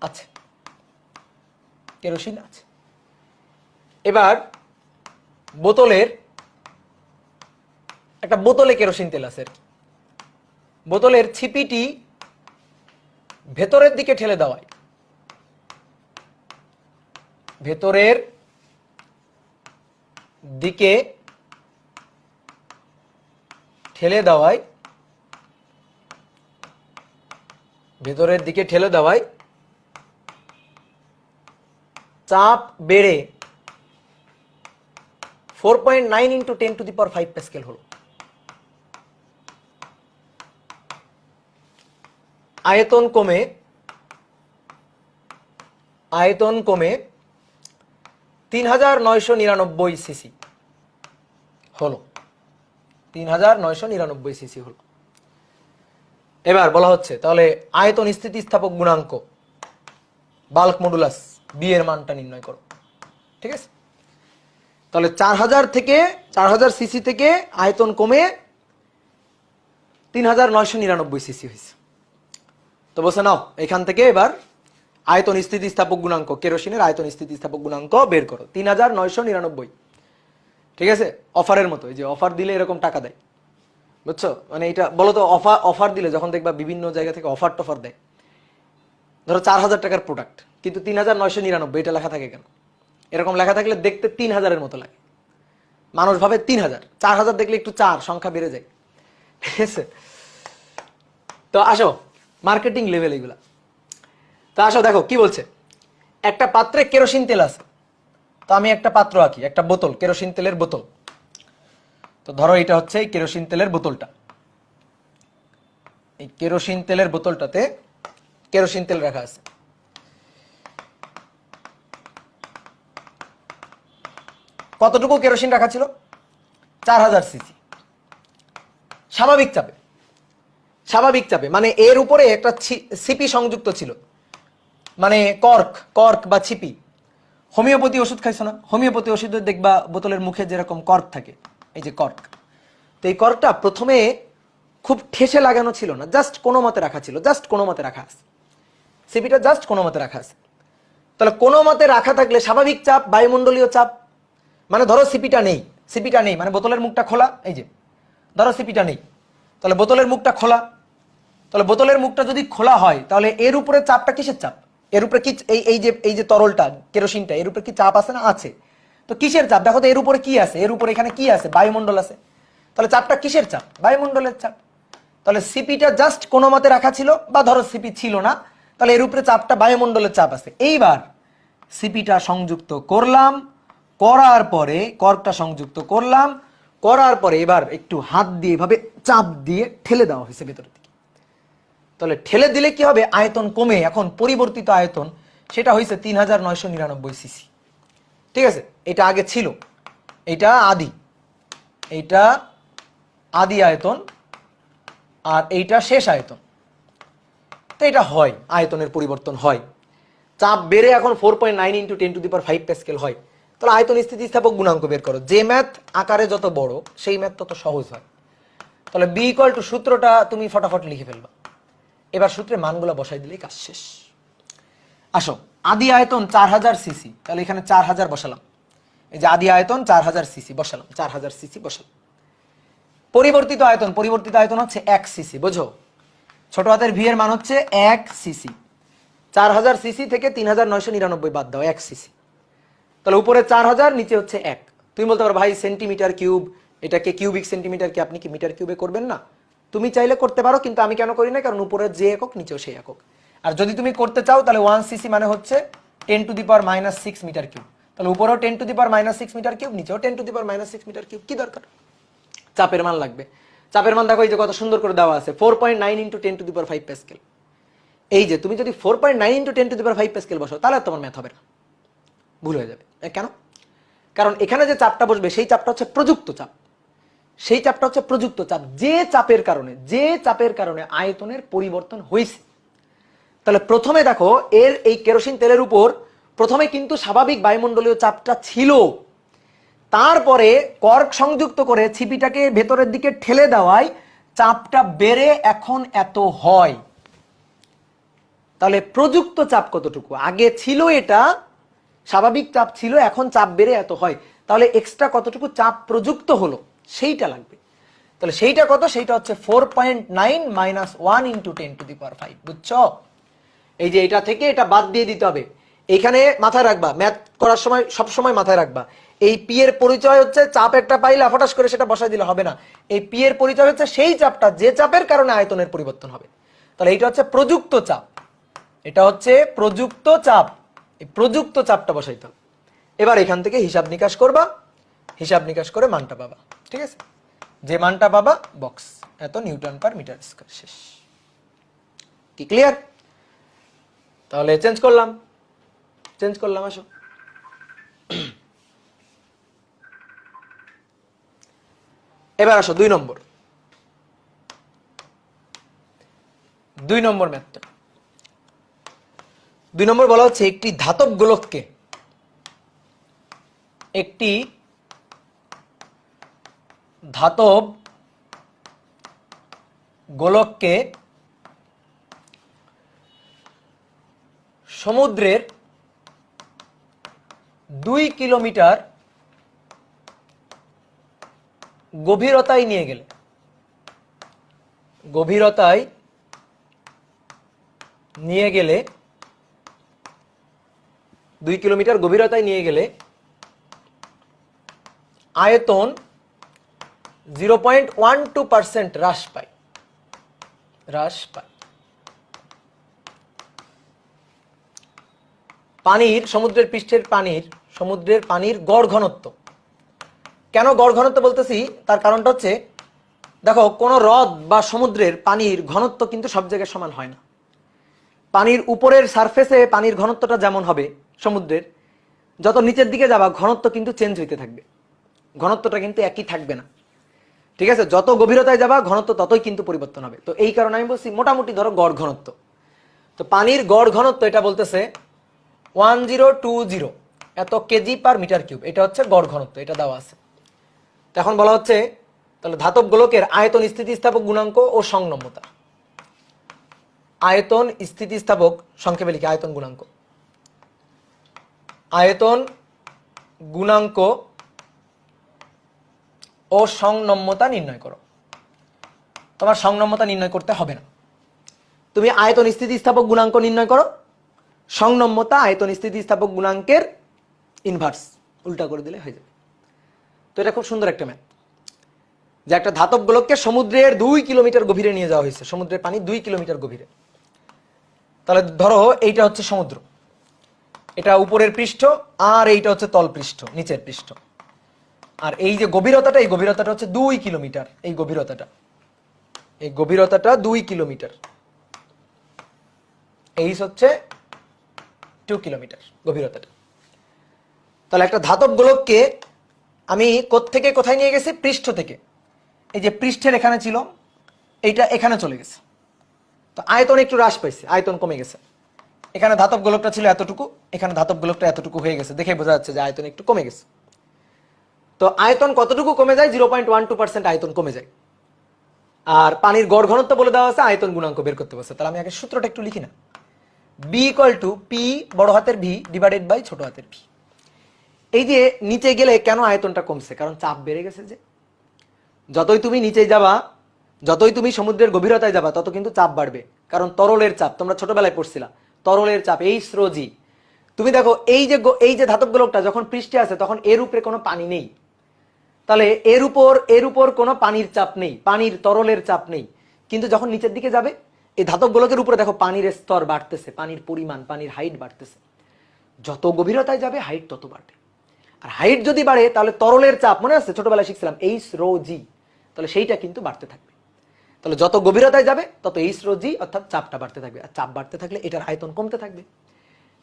আছে, কেরোসিন আছে। এবার বোতলের একটা বোতলে কেরোসিন তেল আছে, বোতলের ছিপিটি ভেতরের দিকে ঠেলে দেওয়ায়, ভেতরের দিকে ঠেলে দেওয়ায়, ভেতরের দিকে ঠেলে দেওয়ায় চাপ বেড়ে 4.9 ইন্টু 10⁵ প্যাসকেল হলো। আয়তন কমে 3999 সিসি হলো, 3999 সিসি হলো। এবার বলা হচ্ছে তাহলে আয়তন স্থিতিস্থাপক গুণাঙ্ক বাল্ক মডুলাস বি এর মানটা নির্ণয় করো। ঠিক আছে, তাহলে 4000 সিসি থেকে আয়তন কমে 3999 সিসি হয়েছে। তো বসে নাও, এখান থেকে এবার আয়তন স্থিতিস্থাপক গুণাঙ্ক, কেরোসিনের আয়তন স্থিতিস্থাপক গুণাঙ্ক বের করো, 3999। ঠিক আছে, অফারের মতো, এই যে অফার দিলে এরকম টাকা দেয়, বুঝছো? মানে এটা বলো তো, অফার দিলে যখন দেখবা বিভিন্ন জায়গা থেকে অফার টফার দেয়, ধরো 4000 টাকার প্রোডাক্ট কিন্তু 3999 এটা লেখা থাকে কেন? এরকম লেখা থাকলে দেখতে 3000-এর মতো লাগে, মানুষ ভাবে 3000, 4000 দেখলে একটু 4 সংখ্যা বেড়ে যায়। ঠিক আছে, তো আসো মার্কেটিং লেভেল এগুলা। তো আসো দেখো কি বলছে, একটা পাত্রে কেরোসিন তেল আছে, তো আমি একটা পাত্র আঁকি, একটা বোতল, কেরোসিন তেলের বোতল। তো ধরো এটা হচ্ছে এই কেরোসিন তেলের বোতলটা, এই কেরোসিন তেলের বোতলটাতে কেরোসিন তেল রাখা আছে। কতটুকু কেরোসিন রাখা ছিল? 4000 সিসি। স্বাভাবিক চাপে, স্বাভাবিক চাপে মানে এর উপরে একটা ছিপি সংযুক্ত ছিল, মানে কর্ক বা ছিপি। হোমিওপ্যাথি ওষুধ খাইছো না? হোমিওপ্যাথি ওষুধে দেখবা বোতলের মুখে যেরকম কর্ক থাকে, এই যে কর্ক, তো এই কর্কটা প্রথমে খুব ঠেসে লাগানো ছিল না, জাস্ট কোনো মতে রাখা ছিল, জাস্ট কোনো মতে রাখা আছে, সিপিটা জাস্ট কোনো মতে রাখা আছে। তাহলে কোনো মতে রাখা থাকলে স্বাভাবিক চাপ, বায়ুমণ্ডলীয় চাপ, মানে ধরো সিপিটা নেই মানে বোতলের মুখটা খোলা, এই যে ধরো সিপিটা নেই, তাহলে বোতলের মুখটা খোলা, তাহলে বোতলের মুখটা যদি খোলা হয় তাহলে এর উপরে চাপটা কিসের চাপ? এর উপরে কি এই যে তরলটা কেরোসিনটা, এর উপরে কি চাপ আছে না? আছে। তো কিসের চাপ? দেখো তো এর উপরে কি আছে, এর উপরে এখানে কি আছে? বায়ুমণ্ডল আছে। তাহলে চাপটা কিসের চাপ? বায়ুমণ্ডলের চাপ। তাহলে সিপিটা জাস্ট কোনো মতে রাখা ছিল, বা ধরো সিপি ছিল না, তাহলে এর উপরে চাপটা বায়ুমণ্ডলের চাপ আছে। এইবার সিপিটা সংযুক্ত করলাম, করার পরে কর্কটা সংযুক্ত করলাম, করার পরে এবার একটু হাত দিয়ে এভাবে চাপ দিয়ে ঠেলে দেওয়া হয়েছে ভেতরের দিকে। তাহলে ঠেলে দিলে কি হবে? আয়তন কমে এখন পরিবর্তিত আয়তন সেটা হয়েছে 3999 সিসি। ঠিক আছে, এটা আগে ছিল, এটা আদি আয়তন, আর এইটা শেষ আয়তন। তো এটা হয়, আয়তনের পরিবর্তন হয়, চাপ বেড়ে এখন 4.9 ইন্টু 10⁵ প্যাসকেল হয়। তাহলে আয়তন স্থিতিস্থাপক গুণাঙ্ক বের করো। যে ম্যাথ আকারে যত বড় সেই ম্যাথ তত সহজ হয়। তাহলে বি ইকুয়াল টু, সূত্রটা তুমি ফটাফট লিখে ফেলবা, এবার সূত্রে মানগুলো বসাই দিলেই কাজ শেষ। আসো, আদি আয়তন 4000 সিসি, তাহলে এখানে 4000 বসালাম, এই যে আদি আয়তন 4000 সিসি বসালাম, 4000 সিসি বসালাম। পরিবর্তিত আয়তন হচ্ছে 1 সিসি, বোঝো? ছোট হাতের ভি এর মান হচ্ছে 1 সিসি। 4000 সিসি থেকে 3999 বাদ দাও, 1 সিসি। তাহলে উপরে 4000, নিচে হচ্ছে 1। তুমি বলতে পারো ভাই সেন্টিমিটার কিউব, এটাকে কিউবিক সেন্টিমিটারকে আপনি কি মিটার কিউবে করবেন না? তুমি চাইলে করতে পারো, কিন্তু আমি কেন করি না? কারণ উপরে যে একক নিচেও সেই একক। আর যদি তুমি করতে চাও তাহলে 1 সিসি মানে হচ্ছে 10⁻⁻6 মিটার কিউব। তাহলে উপরেও 10⁻⁻6 মিটার কিউব, নিচেও 10⁻⁻6 মিটার কিউব। কি দরকার? চাপের মান লাগবে। চাপের মান দেখো এই যে কত সুন্দর করে দেওয়া আছে, 4.9 ইন্টু 10⁵ প্যাসকেল। এই যে তুমি যদি 4.9 ইন্টু 10⁵ প্যাসকেল বসো, তাহলে তোমার ম্যাথ হবে না, ভুল হয়ে যাবে। কেন? কারণ এখানে যে চাপটা বসবে সেই চাপটা হচ্ছে প্রযুক্ত চাপ, সেই চাপটা হচ্ছে প্রযুক্ত চাপ, যে চাপের কারণে আয়তনের পরিবর্তন হয়েছে। তাহলে প্রথমে দেখো এই কেরোসিন তেলের উপর প্রথমে কিন্তু স্বাভাবিক বায়ুমণ্ডলীয় চাপটা ছিল, তারপরে কর্ক সংযুক্ত করে ছিপিটাকে ভেতরের দিকে ঠেলে দেওয়ায় চাপটা বেড়ে এখন এত হয়। তাহলে প্রযুক্ত চাপ কতটুকু? আগে ছিল এটা, স্বাভাবিক চাপ ছিল, এখন চাপ বেড়ে এত হয়, তাহলে এক্সট্রা কতটুকু চাপ প্রযুক্ত হলো সেইটা লাগবে। তাহলে সেইটা কত? সেইটা হচ্ছে 4.9 মাইনাস 1 ইন্টু 10⁵ বুঝছো? এই যে এটা থেকে এটা বাদ দিয়ে দিতে হবে। এখানে মাথায় রাখবা, ম্যাথ করার সময় সব সময় মাথায় রাখবা, এই পি এর পরিচয় হচ্ছে চাপ একটা পাইলে হঠাৎ করে সেটা বসাই দিলে হবে না। এই পি এর পরিচয় হচ্ছে সেই চাপটা যে চাপের কারণে আয়তনের পরিবর্তন হবে। তাহলে এটা হচ্ছে প্রযুক্ত চাপ, এটা হচ্ছে প্রযুক্ত চাপ, এই প্রযুক্ত চাপটা বসাইতে হবে। এবার এখান থেকে হিসাব নিকাশ করবা, হিসাব নিকাশ করে মানটা পাবা। ঠিক আছে, যে মানটা পাবা বক্স এত নিউটন পার মিটার স্কয়ার। শেষ। কি ক্লিয়ার? তাহলে চেঞ্জ করলাম, আসো। এবার আসো 2 নম্বর, 2 নম্বর ম্যাথটা। 2 নম্বর বলা হচ্ছে একটি ধাতব গোলককে, একটি ধাতব গোলককে সমুদ্রের 2 কিলোমিটার গভীরতায় নিয়ে গেলে, গভীরতায় নিয়ে গেলে 2 কিলোমিটার গভীরতায় নিয়ে গেলে আয়তন 0.12% হ্রাস পায়, পানির, সমুদ্রের পৃষ্ঠের পানির, সমুদ্রের পানির গড় ঘনত্ব। কেন গড় ঘনত্ব বলতেছি? তার কারণটা হচ্ছে, দেখো কোন হ্রদ বা সমুদ্রের পানির ঘনত্ব কিন্তু সব জায়গায় সমান হয় না। পানির উপরের সারফেসে পানির ঘনত্বটা যেমন হবে সমুদ্রের, যত নিচের দিকে যাবা ঘনত্ব কিন্তু চেঞ্জ হইতে থাকবে, ঘনত্বটা কিন্তু একই থাকবে না। ঠিক আছে, যত গভীরতায় যাবা ঘনত্ব ততই কিন্তু পরিবর্তন হবে। তো এই কারণে আমি বলছি মোটামুটি ধরো গড় ঘনত্ব। তো পানির গড় ঘনত্ব এটা বলতেছে 1020 এত কেজি পার মিটার কিউব, এটা হচ্ছে গড় ঘনত্ব, এটা দেওয়া আছে। তো এখন বলা হচ্ছে তাহলে ধাতব গোলকের আয়তন স্থিতিস্থাপক গুণাঙ্ক ও সংনম্যতা। আয়তন স্থিতিস্থাপক, সংক্ষেপে লিখি আয়তন গুণাঙ্ক, আয়তন গুণাঙ্ক ও সংনম্যতা নির্ণয় করো। তোমার সংনম্যতা নির্ণয় করতে হবে না, তুমি আয়তন স্থিতিস্থাপক গুণাঙ্ক নির্ণয় করো, সংনম্যতা আয়তন স্থিতিস্থাপক গুণাঙ্কের ইনভার্স, উল্টা করে দিলে হয়ে যাবে। তো এটা খুব সুন্দর একটা ম্যাথ, যে একটা ধাতব গোলককে সমুদ্রের 2 কিলোমিটার গভীরে নিয়ে যাওয়া হয়েছে, সমুদ্রের পানি 2 কিলোমিটার গভীরে। তাহলে ধরো এইটা হচ্ছে সমুদ্র, এটা উপরের পৃষ্ঠ, আর এইটা হচ্ছে তল পৃষ্ঠ, নিচের পৃষ্ঠ। আর এই যে গভীরতাটা, এই গভীরতাটা হচ্ছে 2 কিলোমিটার, এই গভীরতাটা, এই গভীরতাটা 2 কিলোমিটার, এই হচ্ছে 2 কিলোমিটার গভীরতাটা। তাহলে একটা ধাতব গোলককে আমি কোত্থেকে কোথায় নিয়ে গেছি? পৃষ্ঠ থেকে। এই যে পৃষ্ঠের এখানে ছিল, এইটা এখানে চলে গেছে, তো আয়তন একটু হ্রাস পাইছে, আয়তন কমে গেছে। এখানে ধাতব গোলকটা ছিল এতটুকু, এখানে ধাতব গোলকটা এতটুকু হয়ে গেছে, দেখে বোঝা যাচ্ছে যে আয়তন একটু কমে গেছে। তো আয়তন কতটুকু কমে যায়? 0.12% আয়তন কমে যায়। আর পানির গড় ঘনত্ব বলে দেওয়া আছে, আয়তন গুণাঙ্ক বের করতে বলছে। তাহলে আমি আগে সূত্রটা একটু লিখি না। বি ইকুয়াল টু পি বড় হাতের ভি ডিভাইডেড বাই ছোট হাতের ভি। এই যে নিচে গেলে কেন আয়তনটা কমছে? কারণ চাপ বেড়ে গেছে। যে যতই তুমি নিচে যাবা, যতই তুমি সমুদ্রের গভীরতায় যাবা, তত কিন্তু চাপ বাড়বে। কারণ তরলের চাপ, তোমরা ছোটবেলায় পড়ছিলা তরলের চাপ, এই স্রোজি। তুমি দেখো এই যে ধাতব গোলকটা যখন পৃষ্ঠে আছে তখন এর উপরে কোনো পানি নেই, তাহলে এর উপর কোনো পানির চাপ নেই, পানির তরলের চাপ নেই। কিন্তু যখন নিচের দিকে যাবে, এই ধাতব গোলকের উপরে দেখো পানির স্তর বাড়তেছে, পানির পরিমাণ, পানির হাইট বাড়তেছে। যত গভীরতায় যাবে হাইট তত বাড়বে। আর হাইট যদি বাড়ে তাহলে তরলের চাপ, মনে আছে ছোটবেলায় শিখছিলাম এইচ রো জি, তাহলে সেইটা কিন্তু বাড়তে থাকবে। তাহলে যত গভীরতায় যাবে তত এইচ রো জি অর্থাৎ চাপটা বাড়তে থাকবে। আর চাপ বাড়তে থাকলে এটার আয়তন কমতে থাকবে।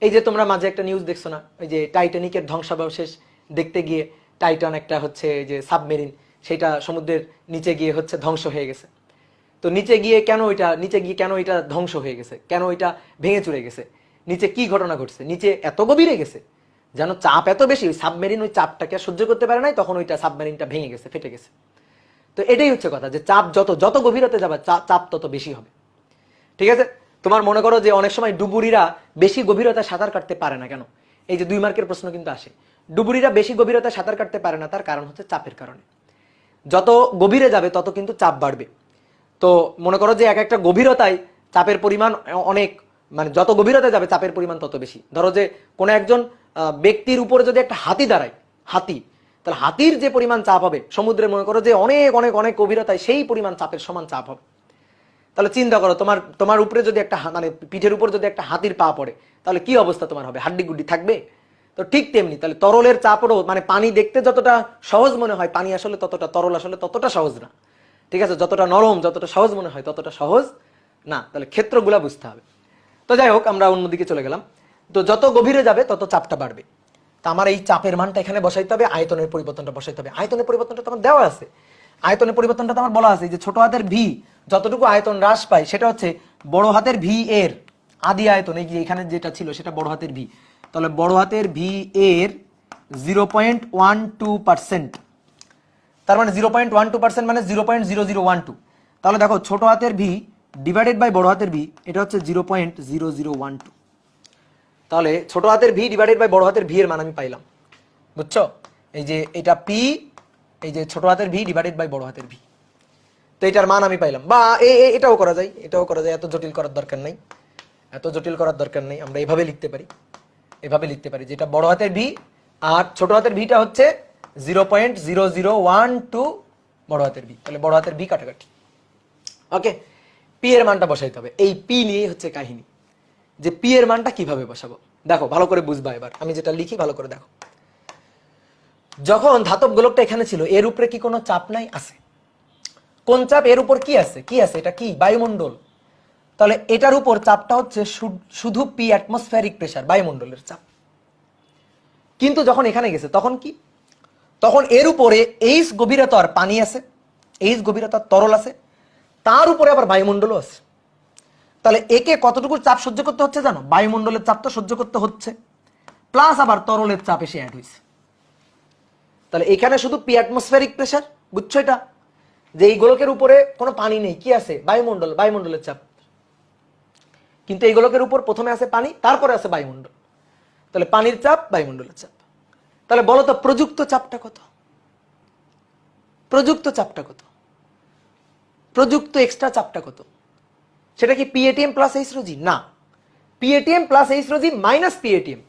এই যে তোমরা মাঝে একটা নিউজ দেখছো না, ওই যে টাইটানিকের ধ্বংসাবশেষ দেখতে গিয়ে, টাইটান একটা হচ্ছে যে সাবমেরিন, সেটা সমুদ্রের নিচে গিয়ে হচ্ছে ধ্বংস হয়ে গেছে। তো নিচে গিয়ে কেন এটা ধ্বংস হয়ে গেছে, কেন এটা ভেঙে চুরে গেছে? নিচে কি ঘটনা ঘটছে? নিচে এত গভীরে গেছে যেন চাপ এত বেশি, ওই সাবমেরিন ওই চাপটাকে সহ্য করতে পারে নাই, তখন ওইটা সাবমেরিনটা ভেঙে গেছে, ফেটে গেছে। তো এটাই হচ্ছে কথা, যে চাপ যত গভীরতে যাবে চাপ তত বেশি হবে। ঠিক আছে, তোমার মনে করো যে অনেক সময় ডুবুরিরা বেশি গভীরতা সাঁতার কাটতে পারে না কেন? এই যে 2 মার্কের প্রশ্ন কিন্তু আসে। ডুবুরিরা বেশি গভীরতায় সাঁতার কাটতে পারে না, তার কারণ হচ্ছে চাপের কারণে। যত গভীরে যাবে তত কিন্তু চাপ বাড়বে। তো মনে করো যে এক একটা গভীরতায় চাপের পরিমাণ অনেক, মানে যত গভীরতায় যাবে চাপের পরিমাণ তত বেশি। ধরো যে কোনো একজন ব্যক্তির উপরে যদি একটা হাতি দাঁড়ায়, হাতি, তাহলে হাতির যে পরিমাণ চাপ হবে সমুদ্রে, মনে করো যে অনেক অনেক অনেক গভীরতায় সেই পরিমাণ চাপের সমান চাপ হবে। তাহলে চিন্তা করো, তোমার উপরে যদি একটা মানে পিঠের উপর যদি একটা হাতির পা পড়ে, তাহলে কি অবস্থা তোমার হবে? হাড্ডি গুড্ডি থাকবে? তো ঠিক তেমনি তাহলে তরলের চাপও, মানে পানি দেখতে যতটা সহজ মনে হয়, পানি আসলে ততটা, তরল আসলে ততটা সহজ না। ঠিক আছে, যতটা নরম, যতটা সহজ মনে হয় ততটা সহজ না। তাহলে ক্ষেত্রগুলা বুঝতে হবে। তো যাই হোক, আমরা অন্যদিকে চলে গেলাম। তো যত গভীরে যাবে তত চাপটা বাড়বে। তা আমার এই চাপের মানটা এখানে বসাইতে হবে, আয়তনের পরিবর্তনটা বসাইতে হবে। আয়তনের পরিবর্তনটা তোমার দেওয়া আছে, আয়তনের পরিবর্তনটা তোমার বলা আছে যে ছোট হাতের ভি যতটুকু আয়তন হ্রাস পায় সেটা হচ্ছে বড় হাতের ভি এর আদি আয়তন। এই যে এখানে যেটা ছিল সেটা বড় হাতের ভি, তাহলে বড় হাতের ভি এর 0.12%। তার মানে 0.12% মানে 0.0012। তাহলে দেখো ছোট হাতের ভি ডিভাইডেড বাই বড় হাতের ভি, এটা হচ্ছে 0.0012। তাহলে ছোট হাতের ভি ডিভাইডেড বাই বড় হাতের ভি এর মান আমি পাইলাম, বুঝছো? এই যে এটা পি, এই যে ছোট হাতের ভি ডিভাইডেড বাই বড় হাতের ভি, তো এটার মান আমি পাইলাম। বা এটাও করা যায়, এটাও করা যায়, এত জটিল করার দরকার নাই, এত জটিল করার দরকার নেই। আমরা এভাবে লিখতে পারি, এভাবে লিখতে পারি, যেটা বড় হাতের ভি আর ছোট হাতের ভিটা হচ্ছে 0.0012 বড় হাতের ভি। তাহলে বড় হাতের ভি কাটাকাটি। ওকে, পি এর মানটা বসাইতে হবে। এই পি নিয়ে হচ্ছে কাহিনী, যে পি এর মানটা কিভাবে বসাবো। দেখো ভালো করে বুঝবা, এবার আমি যেটা লিখি ভালো করে দেখো। যখন ধাতব গোলকটা এখানে ছিল, এর উপরে কি কোনো চাপ নাই? আছে। কোন চাপ? এর উপর কি আছে? কি আছে? এটা কি? বায়ুমণ্ডল। তাহলে এটার উপর চাপটা হচ্ছে শুধু পি, অ্যাটমসফেরিক প্রেসার, বায়ুমণ্ডলের চাপ। কিন্তু যখন এখানে গেছে তখন কি? তখন এর উপরে এইচ গভীরতার পানি আছে, এইচ গভীরতার তরল আছে, তার উপরে আবার বায়ুমণ্ডলও আছে। তাহলে একে কতটুকু চাপ সহ্য করতে হচ্ছে জানো? বায়ুমণ্ডলের চাপটা সহ্য করতে হচ্ছে, প্লাস আবার তরলের চাপ এসে অ্যাড হয়েছে। তাহলে এখানে শুধু পি অ্যাটমসফেরিক প্রেসার, বুঝছো? এটা যে এই গোলকের উপরে কোনো পানি নেই, কি আছে? বায়ুমণ্ডল, বায়ুমণ্ডলের চাপ। কিন্তু এই গোলকের উপর প্রথমে আছে পানি, তারপরে আছে বায়ুমণ্ডল। তাহলে পানির চাপ, বায়ুমণ্ডলের চাপ। তাহলে বলো তো প্রযুক্ত চাপটা কত? প্রযুক্ত চাপটা কত? প্রযুক্ত এক্সট্রা চাপটা কত? সেটা কি PATM plus H rho G? না, PATM plus H rho G minus PATM,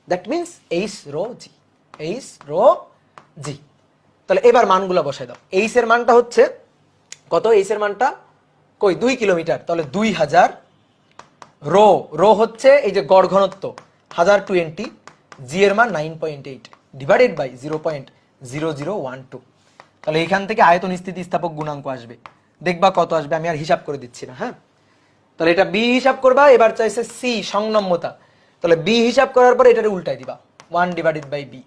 that means H rho G, H rho G. তাহলে এবার মানগুলো বসাই দাও। এইচ এর মানটা হচ্ছে কত? এইচ এর মানটা কই? 2 কিলোমিটার, তাহলে 2000 রো। রো হচ্ছে এই যে গড় ঘনত্ব 1020, জি এর মান 9.8 ডিভাইডেড বাই 0.0012। তাহলে এখান থেকে আয়তন স্থিতিস্থাপক গুণাঙ্ক আসবে, দেখবা কত আসবে, আমি আর হিসাব করে দিচ্ছি না। হ্যাঁ, তাহলে এটা বি হিসাব করবা। এবার চাইছে সি, সংনম্যতা। তাহলে বি হিসাব করার পর এটারে উল্টাই দিবা, 1 ডিভাইডেড বাই বি।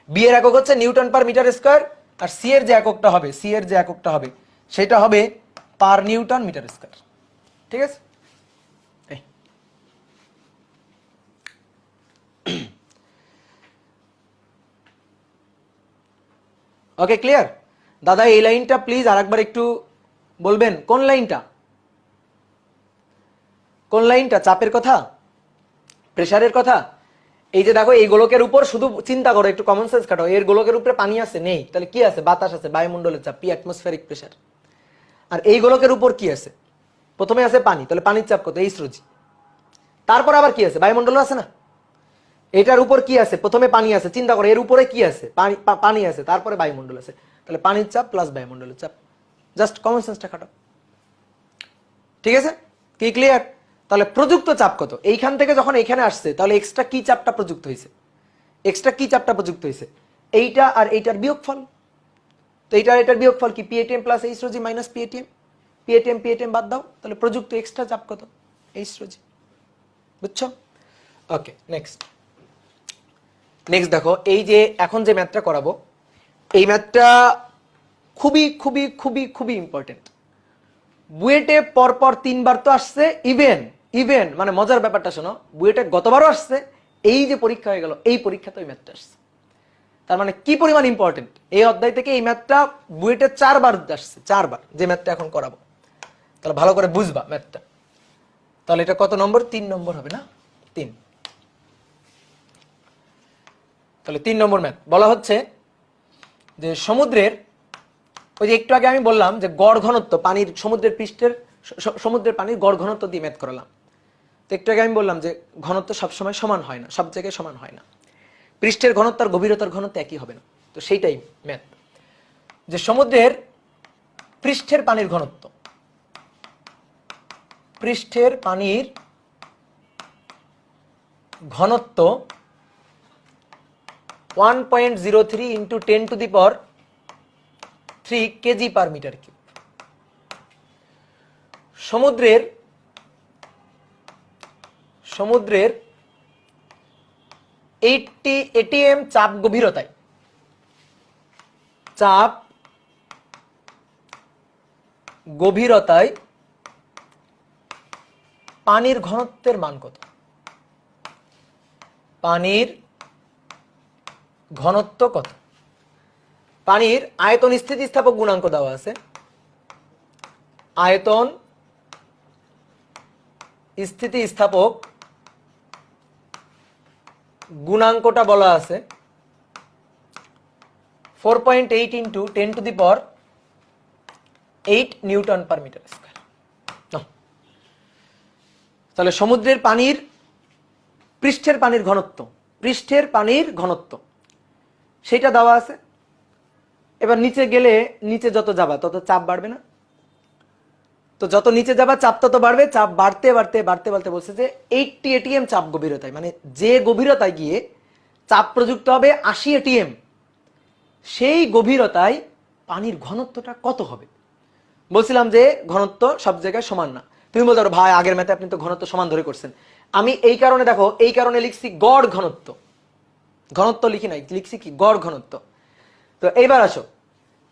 বি এর একক হচ্ছে নিউটন পার মিটার স্কয়ার, আর সি এর যে এককটা হবে, সি এর যে এককটা হবে সেটা হবে পার নিউটন মিটার স্কয়ার। ঠিক আছে? Okay, clear? দাদা এই লাইনটা প্লিজ আরেকবার একটু বলবেন, কোন লাইনটা? কোন লাইনটা? চাপের কথা, প্রেসারের কথা? এই যে দেখো, এই গোলকের উপর শুধু চিন্তা করো, একটু কমন সেন্স খাটাও। এর গোলকের উপরে পানি আছে? নেই। তাহলে কি আছে? বাতাস আছে, বায়ুমণ্ডলের চাপ, পি অ্যাটমসফেরিক প্রেসার। আর এই গোলকের উপর কি আছে? প্রথমে আছে পানি, তাহলে পানির চাপ কত? এইচ রো জি। তারপর আবার কি আছে? বায়ুমণ্ডল আছে না? এটার উপর কি আছে? প্রথমে পানি আছে, চিন্তা করো এর উপরে কি আছে? পানি আছে, তারপরে বায়ুমণ্ডল আছে, তাহলে পানির চাপ প্লাস বায়ুমণ্ডলের চাপ। জাস্ট কমন সেন্সটা খাটাও। ঠিক আছে? কি ক্লিয়ার? তাহলে প্রযুক্ত চাপ কত? এইখান থেকে যখন এখানে আসছে, তাহলে এক্সট্রা কি চাপটা প্রযুক্ত হয়েছে? এক্সট্রা কি চাপটা প্রযুক্ত হয়েছে? এইটা আর এইটার বিয়োগফল। তো এইটা আর এটার বিয়োগফল কি? PATM plus H rho G minus পিএটিএম। পিএটিএম পিএটিএম বাদ দাও, তাহলে প্রযুক্ত এক্সট্রা চাপ কত? এইচ রো জি। বুঝছো? ওকে, নেক্সট। নেক্সট দেখো, এই যে এখন যে ম্যাথটা করাবো, এই ম্যাথটা খুবই খুবই খুবই খুবই ইম্পর্টেন্ট। বুয়েটে পরপর 3 বার তো আসছে। ইভেন ইভেন মানে মজার ব্যাপারটা শোনো, বুয়েটে গতবারও আসছে, এই যে পরীক্ষা হয়ে গেল এই পরীক্ষাতে ওই ম্যাথটা আসছে। তার মানে কি পরিমাণ ইম্পর্টেন্ট। এই অধ্যায় থেকে এই ম্যাথটা বুয়েটে 4 বার আসছে, 4 বার, যে ম্যাথটা এখন করাবো। তাহলে ভালো করে বুঝবা ম্যাথটা। তাহলে এটা কত নম্বর? 3 নম্বর হবে না? 3। তাহলে 3 নম্বর ম্যাথ বলা হচ্ছে যে সমুদ্রের, ওই যে একটু আগে আমি বললাম যে গড় ঘনত্ব পানির, সমুদ্রের পৃষ্ঠের সমুদ্রের পানির গড় ঘনত্ব দিয়ে ম্যাথ করালাম। তো একটু আগে আমি বললাম যে ঘনত্ব সবসময় সমান হয় না, সব জায়গায় সমান হয় না, পৃষ্ঠের ঘনত্ব আর গভীরতার ঘনত্ব একই হবে না। তো সেইটাই ম্যাথ, যে সমুদ্রের পৃষ্ঠের পানির ঘনত্ব, পৃষ্ঠের পানির ঘনত্ব 1.03 into 10⁻³ KG per metre cube. সমুদ্রের 80 ATM চাপ গভীরতায়, পানির ঘনত্বের মান কত? পানির ঘনত্ব কত? পানির আয়তন স্থিতিস্থাপক গুণাঙ্ক দেওয়া আছে, আয়তন স্থিতিস্থাপক গুণাঙ্কটা বলা আছে 4.8 into 10⁸ newton per metre square. তাহলে সমুদ্রের পানির পৃষ্ঠের পানির ঘনত্ব সেটা দেওয়া আছে। এবার নিচে গেলে, নিচে যত যাবা তত চাপ বাড়বে না? তো যত নিচে যাবা চাপ তত বাড়বে, চাপ বাড়তে বাড়তে বাড়তে বাড়তে বলছে যে 80 ATM চাপ গভীরতায়, মানে যে গভীরতায় গিয়ে চাপ প্রযুক্ত হবে 80 ATM, সেই গভীরতায় পানির ঘনত্বটা কত হবে? বলছিলাম যে ঘনত্ব সব জায়গায় সমান না। তুমি বলতে পারো ভাই আগের ম্যাথে আপনি তো ঘনত্ব সমান ধরে করছেন। আমি এই কারণে, দেখো এই কারণে লিখছি গড় ঘনত্ব, ঘনত্ব লিখি নাই, লিখছি কি গড় ঘনত্ব। তো এইবার আসো,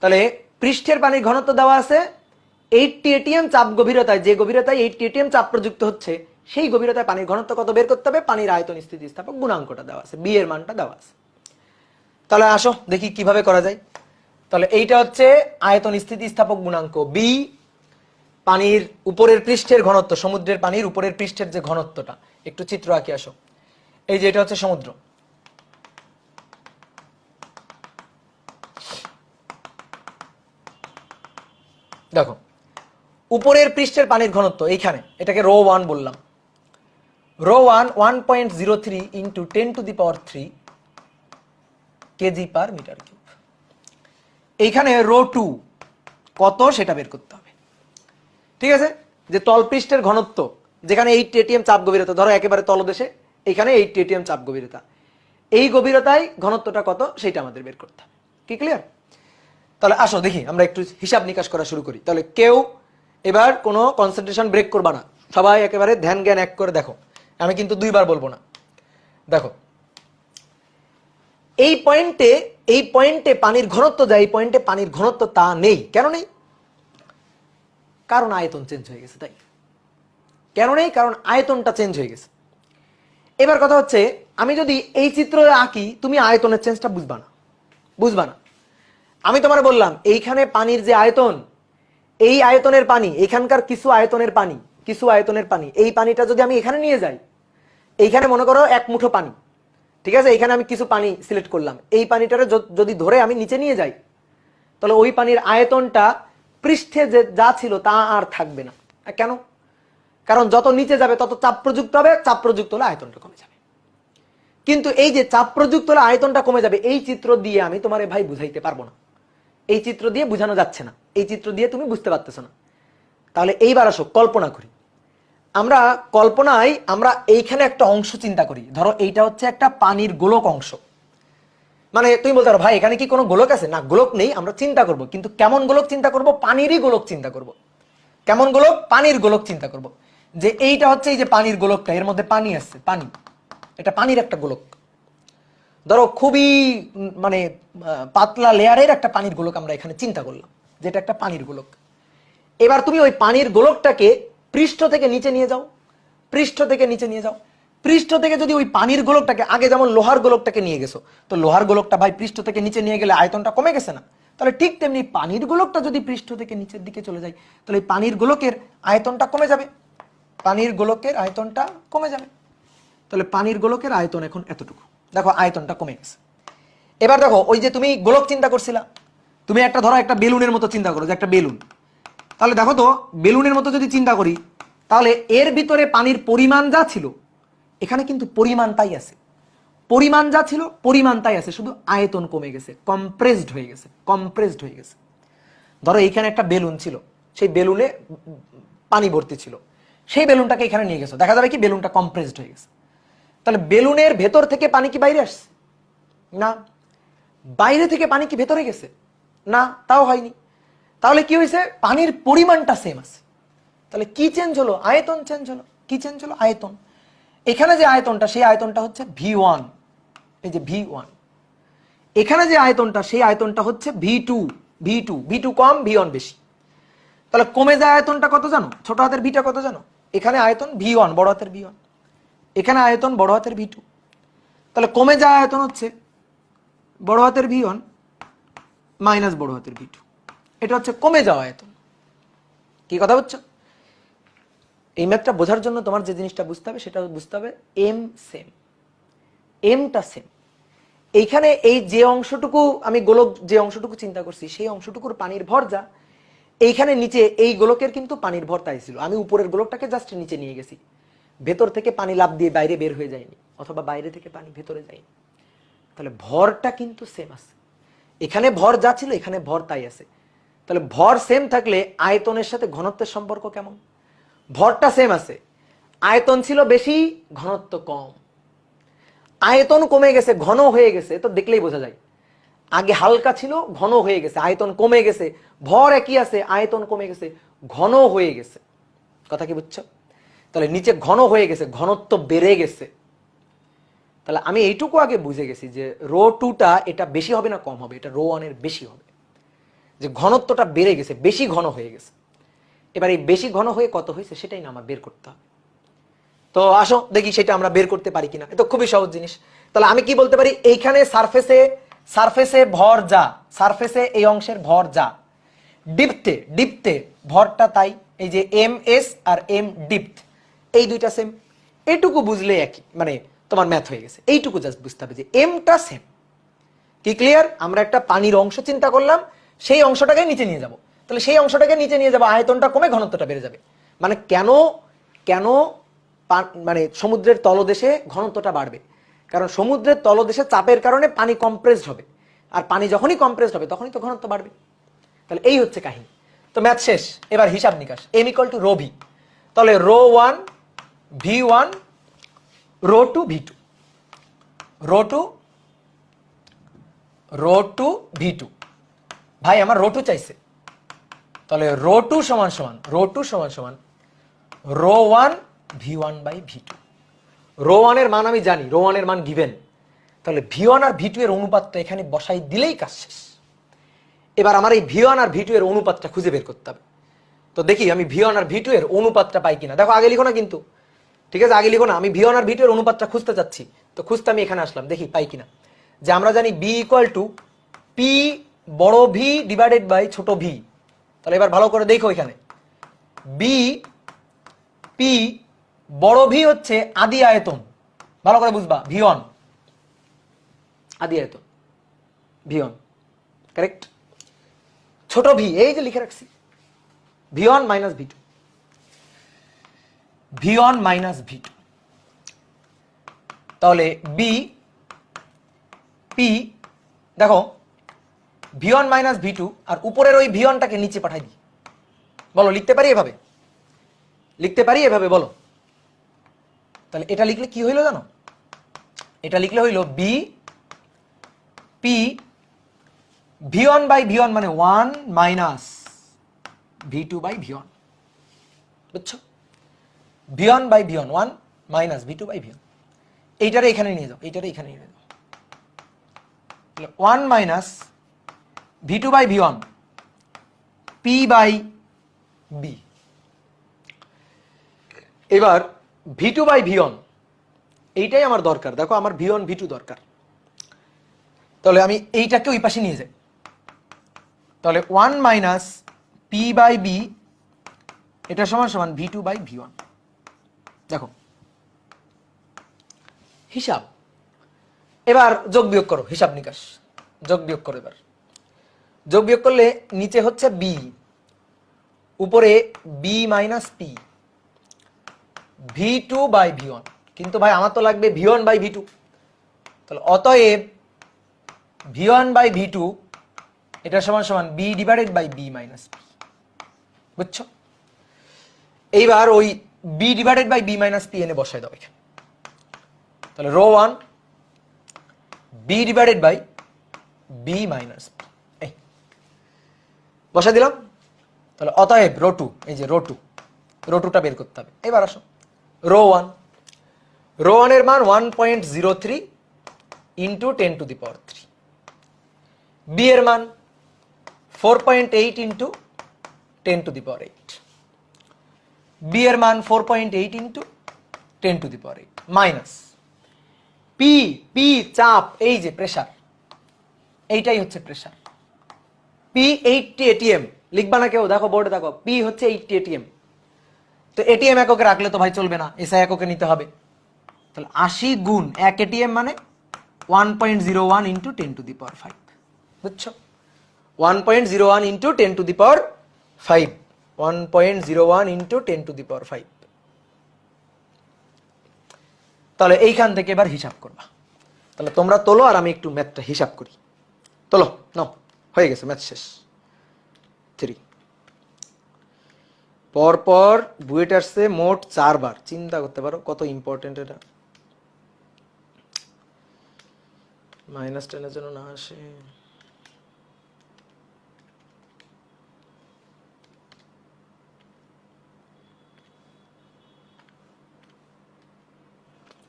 তাহলে পৃষ্ঠের পানির ঘনত্ব দেওয়া আছে 80 ATM চাপ গভীরতায়, যে গভীরতায় 80 ATM চাপ প্রযুক্ত হচ্ছে সেই গভীরতায় পানির ঘনত্ব কত বের করতে হবে? পানির আয়তন স্থিতিস্থাপক গুণাঙ্কটা দেওয়া আছে, বি এর মানটা দেওয়া আছে। তাহলে আসো দেখি কিভাবে করা যায়। তাহলে এইটা হচ্ছে আয়তন স্থিতিস্থাপক গুণাঙ্ক বি, পানির উপরের পৃষ্ঠের ঘনত্ব, সমুদ্রের পানির উপরের পৃষ্ঠের যে ঘনত্বটা, একটু চিত্র আঁকি আসো। এই যে এটা হচ্ছে সমুদ্র, দেখো উপরের পৃষ্ঠের পানির ঘনত্ব এইখানে, এটাকে ρ1 বললাম, ρ1 1.03 into 10⁻³ KG per metre cube. এইখানে ρ2 কত সেটা বের করতে হবে, ঠিক আছে? যে তলপৃষ্ঠের ঘনত্ব, যেখানে 80 ATM চাপ গভীরতা, ধরো একেবারে তলদেশে এখানে 80 ATM চাপ গভীরতা, এই গভীরতায় ঘনত্বটা কত সেটা আমাদের বের করতে হবে। কি ক্লিয়ার? তাহলে আসো দেখি আমরা একটু হিসাব নিকাশ করা শুরু করি। তাহলে কেউ এবার কোনো কনসেন্ট্রেশন ব্রেক করবা না, সবাই একেবারে ধ্যান জ্ঞান এক করে দেখো। আমি কিন্তু দুইবার বলবো না। দেখো এই পয়েন্টে পানির ঘনত্ব যায়, এই পয়েন্টে পানির ঘনত্ব তা নেই। কেন নেই? কারণ আয়তন চেঞ্জ হয়ে গেছে। তাই কেন নেই? কারণ আয়তনটা চেঞ্জ হয়ে গেছে। এবার কথা হচ্ছে, আমি যদি এই চিত্র আঁকি, তুমি আয়তনের চেঞ্জটা বুঝবা না। আমি তোমার বললাম এইখানে পানির যে আয়তন, এই আয়তনের পানি, এখানকার কিছু আয়তনের পানি, এই পানিটা যদি আমি এখানে নিয়ে যাই, এইখানে মনে করো 1 মুঠো পানি, ঠিক আছে? এখানে আমি কিছু পানি সিলেক্ট করলাম, এই পানিটারে যদি ধরে আমি নিচে নিয়ে যাই, তাহলে ওই পানির আয়তনটা পৃষ্ঠে যে যা ছিল তা আর থাকবে না। কেন? কারণ যত নিচে যাবে তত চাপ প্রযুক্ত হবে, চাপ প্রযুক্ত হলে আয়তনটা কমে যাবে। কিন্তু এই যে চাপ প্রযুক্ত হলে আয়তনটা কমে যাবে, এই চিত্র দিয়ে আমি তোমারে ভাই বুঝাইতে পারবো না, এই চিত্র দিয়ে বোঝানো যাচ্ছে না, এই চিত্র দিয়ে তুমি বুঝতে পারতেছো না। তাহলে এইবার আসো কল্পনা করি। আমরা এইখানে একটা অংশ চিন্তা করি, ধরো এইটা হচ্ছে একটা পানির গোলক অংশ। মানে তুমি বলতে পারো ভাই এখানে কি কোনো গোলক আছে? না, গোলক নেই, আমরা চিন্তা করব। কিন্তু কেমন গোলক চিন্তা করব? পানিরই গোলক চিন্তা করব। কেমন গোলক? পানির গোলক চিন্তা করব। যে এইটা হচ্ছে এই যে পানির গোলকটা, এর মধ্যে পানি আছে, পানি, এটা পানির একটা গোলক। ধরো খুবই মানে পাতলা লেয়ারের একটা পানির গোলক আমরা এখানে চিন্তা করলাম, যেটা একটা পানির গোলক। এবার তুমি ওই পানির গোলকটাকে পৃষ্ঠ থেকে নিচে নিয়ে যাও, পৃষ্ঠ থেকে যদি ওই পানির গোলকটাকে, আগে যেমন লোহার গোলকটাকে নিয়ে গেছো, তো লোহার গোলকটা ভাই পৃষ্ঠ থেকে নিচে নিয়ে গেলে আয়তনটা কমে গেছে না? তাহলে ঠিক তেমনি পানির গোলকটা যদি পৃষ্ঠ থেকে নিচের দিকে চলে যায়, তাহলে এই পানির গোলকের আয়তনটা কমে যাবে, তাহলে পানির গোলকের আয়তন এখন এতটুকু, দেখো আয়তনটা কমে গেছে। এবার দেখো ওই যে তুমি গোলক চিন্তা করছিলা, তুমি একটা ধরো একটা বেলুনের মতো চিন্তা করো যে একটা বেলুন, তাহলে দেখো তো বেলুনের মতো যদি চিন্তা করি তাহলে এর ভিতরে পানির পরিমাণ যা ছিল এখানে কিন্তু পরিমাণটাই আছে, পরিমাণ যা ছিল পরিমাণটাই আছে, শুধু আয়তন কমে গেছে, কম্প্রেসড হয়ে গেছে, কম্প্রেসড হয়ে গেছে। ধরো এইখানে একটা বেলুন ছিল, সেই বেলুনে পানি ভর্তি ছিল, সেই বেলুনটাকে এখানে নিয়ে গেছো, দেখা যাবে কি বেলুনটা কম্প্রেসড হয়ে গেছে। তাহলে বেলুনের ভেতর থেকে পানি কি বাইরে আসছে? না। বাইরে থেকে পানি কি ভেতরে গেছে? না, তাও হয়নি। তাহলে কি হয়েছে? পানির পরিমাণটা সেম আছে। তাহলে কি চেঞ্জ হলো? আয়তন চেঞ্জ হলো। কি চেঞ্জ হলো? আয়তন। এখানে যে আয়তনটা, সেই আয়তনটা হচ্ছে V1, এই যে V1। এখানে যে আয়তনটা, সেই আয়তনটা হচ্ছে V2, V2 কম, V1 বেশি। তাহলে কমে যায় আয়তনটা কত জানো? ছোট হাতের ভিটা কত জানো? এখানে আয়তন V1, বড় হাতের V1, এখানে আয়তন বড় হাতের V2। তাহলে কমে যায় আয়তন হচ্ছে বড় হাতের V1 মাইনাস বড় হাতের V2। এটা হচ্ছে কমে যাওয়া আয়তন। কি কথা বুঝছো? এই ম্যাথটা বোঝার জন্য তোমার যে জিনিসটা বুঝতে হবে সেটা বুঝতে হবে এম সেম, এমটা সেম। এইখানে এই যে অংশটুকু আমি গোলক যে অংশটুকু চিন্তা করছি সেই অংশটুকুর পানির ভর যা, এইখানে নিচে এই গোলকের কিন্তু পানির ভর তাই ছিল। আমি উপরের গোলকটাকে জাস্ট নিচে নিয়ে গেছি, ভেতর থেকে পানি লাফ দিয়ে বাইরে বের হয়ে যায়নি, অথবা বাইরে থেকে পানি ভেতরে যায়নি। তাহলে ভরটা কিন্তু সেম আছে, এখানে ভর যা ছিল এখানে ভর তাই আছে। তাহলে ভর সেম থাকলে আয়তনের সাথে ঘনত্বের সম্পর্ক কেমন? ভরটা সেম আছে, আয়তন ছিল বেশি, ঘনত্ব কম। আয়তন কমে গেছে, ঘন হয়ে গেছে, তো দেখলেই বোঝা যায়। আগে হালকা ছিল, ঘন হয়ে গেছে, আয়তন কমে গেছে, ভর একই আছে, আয়তন কমে গেছে, ঘন হয়ে গেছে। কথা কি বুঝছো? তাহলে নিচে ঘন হয়ে গেছে, ঘনত্ব বেড়ে গেছে। তাহলে আমি এইটুকু আগে বুঝে গেছি যে ρ2টা এটা বেশি হবে না কম হবে? এটা ρ1 এর বেশি হবে, যে ঘনত্বটা বেড়ে গেছে, বেশি ঘন হয়ে গেছে। এবার এই বেশি ঘন হয়ে কত হয়েছে সেটাই না আমার বের করতে হবে। তো আসো দেখি সেটা আমরা বের করতে পারি কিনা। এটা খুবই সহজ জিনিস। তাহলে আমি কি বলতে পারি? এইখানে সারফেসে ভর যা, সারফেসে এই অংশের ভর যা, ডিপথে ভরটা তাই। এই যে এম এস আর এম ডিপথ, এই দুইটা সেম। এইটুকু বুঝলে একই, মানে তোমার ম্যাথ হয়ে গেছে। এইটুকু জাস্ট বুঝতে হবে যে এমটা সেম। কি ক্লিয়ার? আমরা একটা পানির অংশ চিন্তা করলাম, সেই অংশটাকে নিচে নিয়ে যাব। তাহলে সেই অংশটাকে নিচে নিয়ে যাবো, আয়তনটা কমে ঘনত্বটা বেড়ে যাবে। মানে কেন কেন মানে সমুদ্রের তলদেশে ঘনত্বটা বাড়বে? কারণ সমুদ্রের তলদেশে চাপের কারণে পানি কম্প্রেসড হবে, আর পানি যখনই কম্প্রেসড হবে তখনই তো ঘনত্ব বাড়বে। তাহলে এই হচ্ছে কাহিনী। তো ম্যাথ শেষ, এবার হিসাব নিকাশ। M equal to ρ V. তাহলে ρ1 V1, ρ2 V2, ρ2 V2। ভাই আমার ρ2 চাইছে, তাহলে ρ2 সমান সমান ρ1 V1 বাই V2। ρ1 এর মান আমি জানি, ρ1 এর মান গিভেন। তাহলে V1 আর V2 এর অনুপাতটা এখানে বসাই দিলেই কাজ শেষ। এবার আমার এই V1 আর V2 এর অনুপাতটা খুঁজে বের করতে হবে। তো দেখি আমি V1 আর V2 এর অনুপাতটা পাই কিনা। দেখো আগে লিখো না কিন্তু, ঠিক আছে? আগে লিখো না। আমি V1 আর V2 এর অনুপাতটা খুঁজতে চাচ্ছি, তো খুঁজতে আমি এখানে আসলাম, দেখি পাই কিনা। যে আমরা জানি B ইকুয়াল টু P বড় V ডিভাইডেড বাই ছোট v। তাহলে এবার ভালো করে দেখো, এখানে বি পি বড় ভি হচ্ছে আদি আয়তন, ভালো করে বুঝবা, V1 আদি আয়তন, V1 কারেক্ট। ছোট ভি এই যে লিখে রাখছি, V1 minus V2, V1 minus V2। তাহলে বি পি, দেখো V1 মাইনাস V2, আর উপরের ওই V1টাকে নিচে পাঠাই দিই। বলো লিখতে পারি এভাবে? লিখতে পারি এভাবে? বলো। তাহলে এটা লিখলে কি হইলো জানো? এটা লিখলে হইলো B P V1 by V1 মানে 1 মাইনাস V2 বাই V1, বুঝছো? V1 by V1 1 minus V2 by V1। এইটারে এখানে নিয়ে যাও, এইটারে এখানে নিয়ে যাও। 1 minus V2 by V1 P by B। এবার V2 বাই V1 এইটাই আমার দরকার। দেখো আমার V1 V2 দরকার, তাহলে আমি এইটাকে ওই পাশে নিয়ে যাই। তাহলে 1 মাইনাস P বাই B এটা সমান সমান V2 বাই V1। দেখো হিসাব, এবার যোগ বিয়োগ করো, হিসাব নিকাশ। যোগ বিয়োগ করে এবার যোগ বিয়োগ করলে নিচে হচ্ছে বি, উপরে B minus P, V2 by V1। কিন্তু ভাই আমার তো লাগবে V1 বাই V2, তাহলে অতএব V1 বাই V2 এটা সমান সমান B divided by B minus P। বুঝছো? এইবার ওই B divided by B minus P এনে বসাই দাও এখানে। তাহলে rho 1 B divided by B minus P এই বসাই দিলাম। তাহলে অতএব রো 2, এই যে রো 2টা বের করতে হবে। এবার আসো রো 1, রো 1 এর মান 1.03 into 10 to the power 3, B এর মান 4.8 into 10 to the power 8, B এর মান 4.8 into 10 to the power 8 minus P, P চাপ, এই যে প্রেসার, এইটাই হচ্ছে প্রেসার। পি 80 এটিএম লিখবা না কেউ, দেখো বোর্ডে দেখো পি হচ্ছে 80 এটিএম। তো এটিএম এককে রাখলে তো ভাই চলবে না, এসআই এককে নিতে হবে। তাহলে 80 গুণ 1 এটিএম মানে 1.01 ইন্টু 10 টু দি পাওয়ার 5। বুঝছো? 1.01 into 10 to the power 5, 1.01 into 10 to the power 5। তাহলে এইখান থেকে এবার হিসাব করবা। তাহলে তোমরা তোলো আর আমি একটু ম্যাথটা হিসাব করি। তোলো, নাও, হয়ে গেছে ম্যাথ শেষ। 3 পরপর বুয়েট আসছে মোট 4 বার। চিন্তা করতে পারো কত ইম্পর্টেন্ট এটা। -10 এর জন্য না আসে।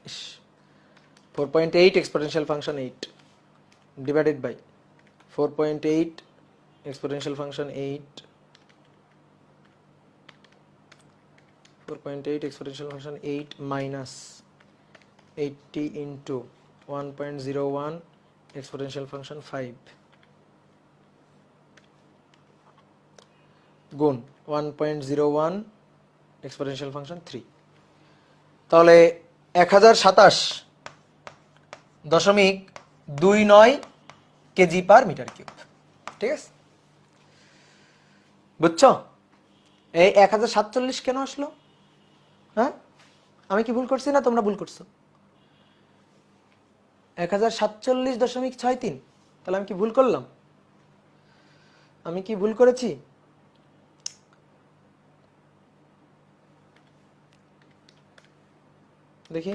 ইস, 4.8 exponential function 8 divided by 4.8 exponential function 8, 4.8 exponential function 8 minus 80 into 1.01 exponential function 5 গুণ 1.01 exponential function 3। তাহলে 1027.29 কেজি পার মিটার কিউব। ঠিক আছে, বুঝছো? এই 1047 কেন আসলো? হ্যাঁ, আমি কি ভুল করছি না তোমরা ভুল করছো? 1047.63, তাহলে আমি কি ভুল করলাম? আমি কি ভুল করেছি? দেখি,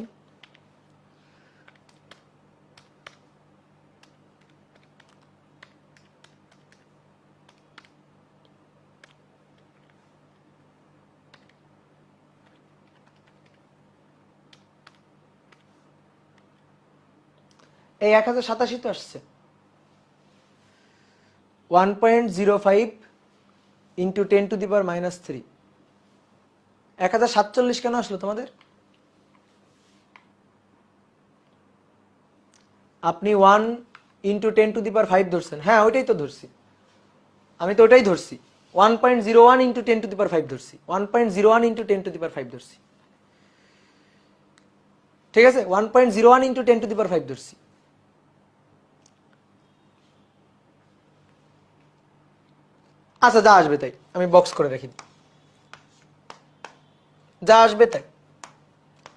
এই 1087 তো আসছে। 1.05 ইন্টু 10 টু দি পাওয়ার -3। 1047 কেন আসলো তোমাদের? আপনি 1 ইন্টু 10 টু দি পাওয়ার 5 ধরছেন। হ্যাঁ, ওইটাই তো ধরছি, আমি তো ওইটাই ধরছি। 1.01 ইন্টু 10 টু দি পাওয়ার 5 ধরছি, 1.01 ইন্টু 10 টু দি পাওয়ার 5 ধরছি। ঠিক আছে, 1.01 ইন্টু 10 টু দি পাওয়ার 5 ধরছি। আচ্ছা, যা আসবে তাই, আমি বক্স করে রেখে দিই, যা আসবে তাই।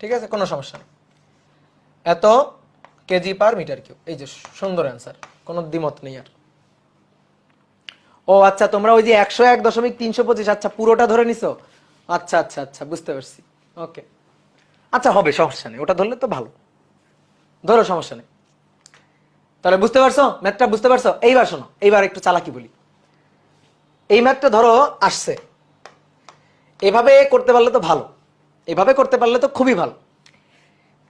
ঠিক আছে, কোনো সমস্যা নেই। এত কেজি পার মিটার কিউব, এই যে সুন্দর অ্যান্সার, কোনো দ্বিমত নেই আর। ও আচ্ছা, তোমরা ওই যে 101.325, আচ্ছা পুরোটা ধরে নিছো। আচ্ছা আচ্ছা আচ্ছা, বুঝতে পারছি। ওকে, আচ্ছা হবে, সমস্যা নেই, ওটা ধরলে তো ভালো, ধরো, সমস্যা নেই। তাহলে বুঝতে পারছো ম্যাথটা? বুঝতে পারছো? এইবার শোনো, এইবার একটু চালাকি বলি। এই ম্যাথটা ধরো আসছে, এভাবে করতে পারলে তো ভালো, এভাবে করতে পারলে তো খুবই ভালো,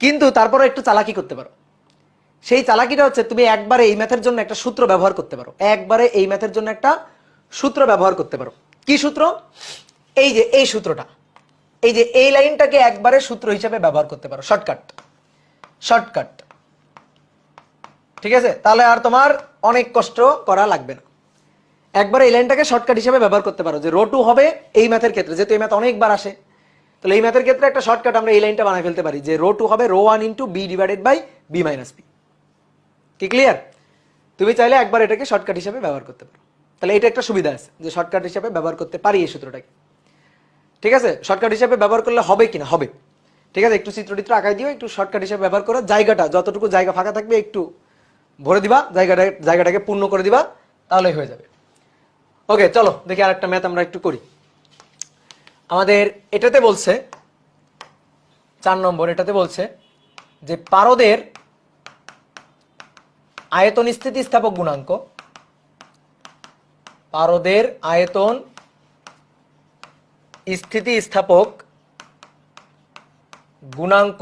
কিন্তু তারপরে একটু চালাকি করতে পারো। সেই চালাকিটা হচ্ছে তুমি একবারে এই ম্যাথের জন্য একটা সূত্র ব্যবহার করতে পারো, একবারে এই ম্যাথের জন্য একটা সূত্র ব্যবহার করতে পারো। কি সূত্র? এই যে এই সূত্রটা, এই যে এই লাইনটাকে একবারে সূত্র হিসেবে ব্যবহার করতে পারো, শর্টকাট, শর্টকাট। ঠিক আছে, তাহলে আর তোমার অনেক কষ্ট করা লাগবে না, একবারে এই লাইনটাকে শর্টকাট হিসেবে ব্যবহার করতে পারো। যে রো 2 হবে এই ম্যাথের ক্ষেত্রে, যেহেতু এই ম্যাথ অনেকবার আসে, তাহলে এই ম্যাথের ক্ষেত্রে একটা শর্টকাট আমরা এই লাইনটা বানাই ফেলতে পারি, যে রো 2 হবে rho 1 into B divided by B minus B. কি ক্লিয়ার? তুমি চাইলে একবার এটাকে শর্টকাট হিসাবে ব্যবহার করতে পারো। তাহলে এটা একটা সুবিধা আছে যে শর্টকাট হিসাবে ব্যবহার করতে পারি এই সূত্রটাকে। ঠিক আছে, শর্টকাট হিসাবে ব্যবহার করলে হবে কিনা, হবে। ঠিক আছে, একটু চিত্রটিত্র আঁকাই দিও, একটু শর্টকাট হিসাবে ব্যবহার করো, জায়গাটা যতটুকু জায়গা ফাঁকা থাকবে একটু ভরে দিবা, জায়গাটাকে পূর্ণ করে দিবা, তাহলেই হয়ে যাবে। ওকে, চলো দেখি আর একটা ম্যাথ আমরা একটু করি। আমাদের এটাতে বলছে 4 নম্বর, এটাতে বলছে যে পারদের আয়তন স্থিতিস্থাপক গুণাঙ্ক, পারদের আয়তন স্থিতিস্থাপক গুণাঙ্ক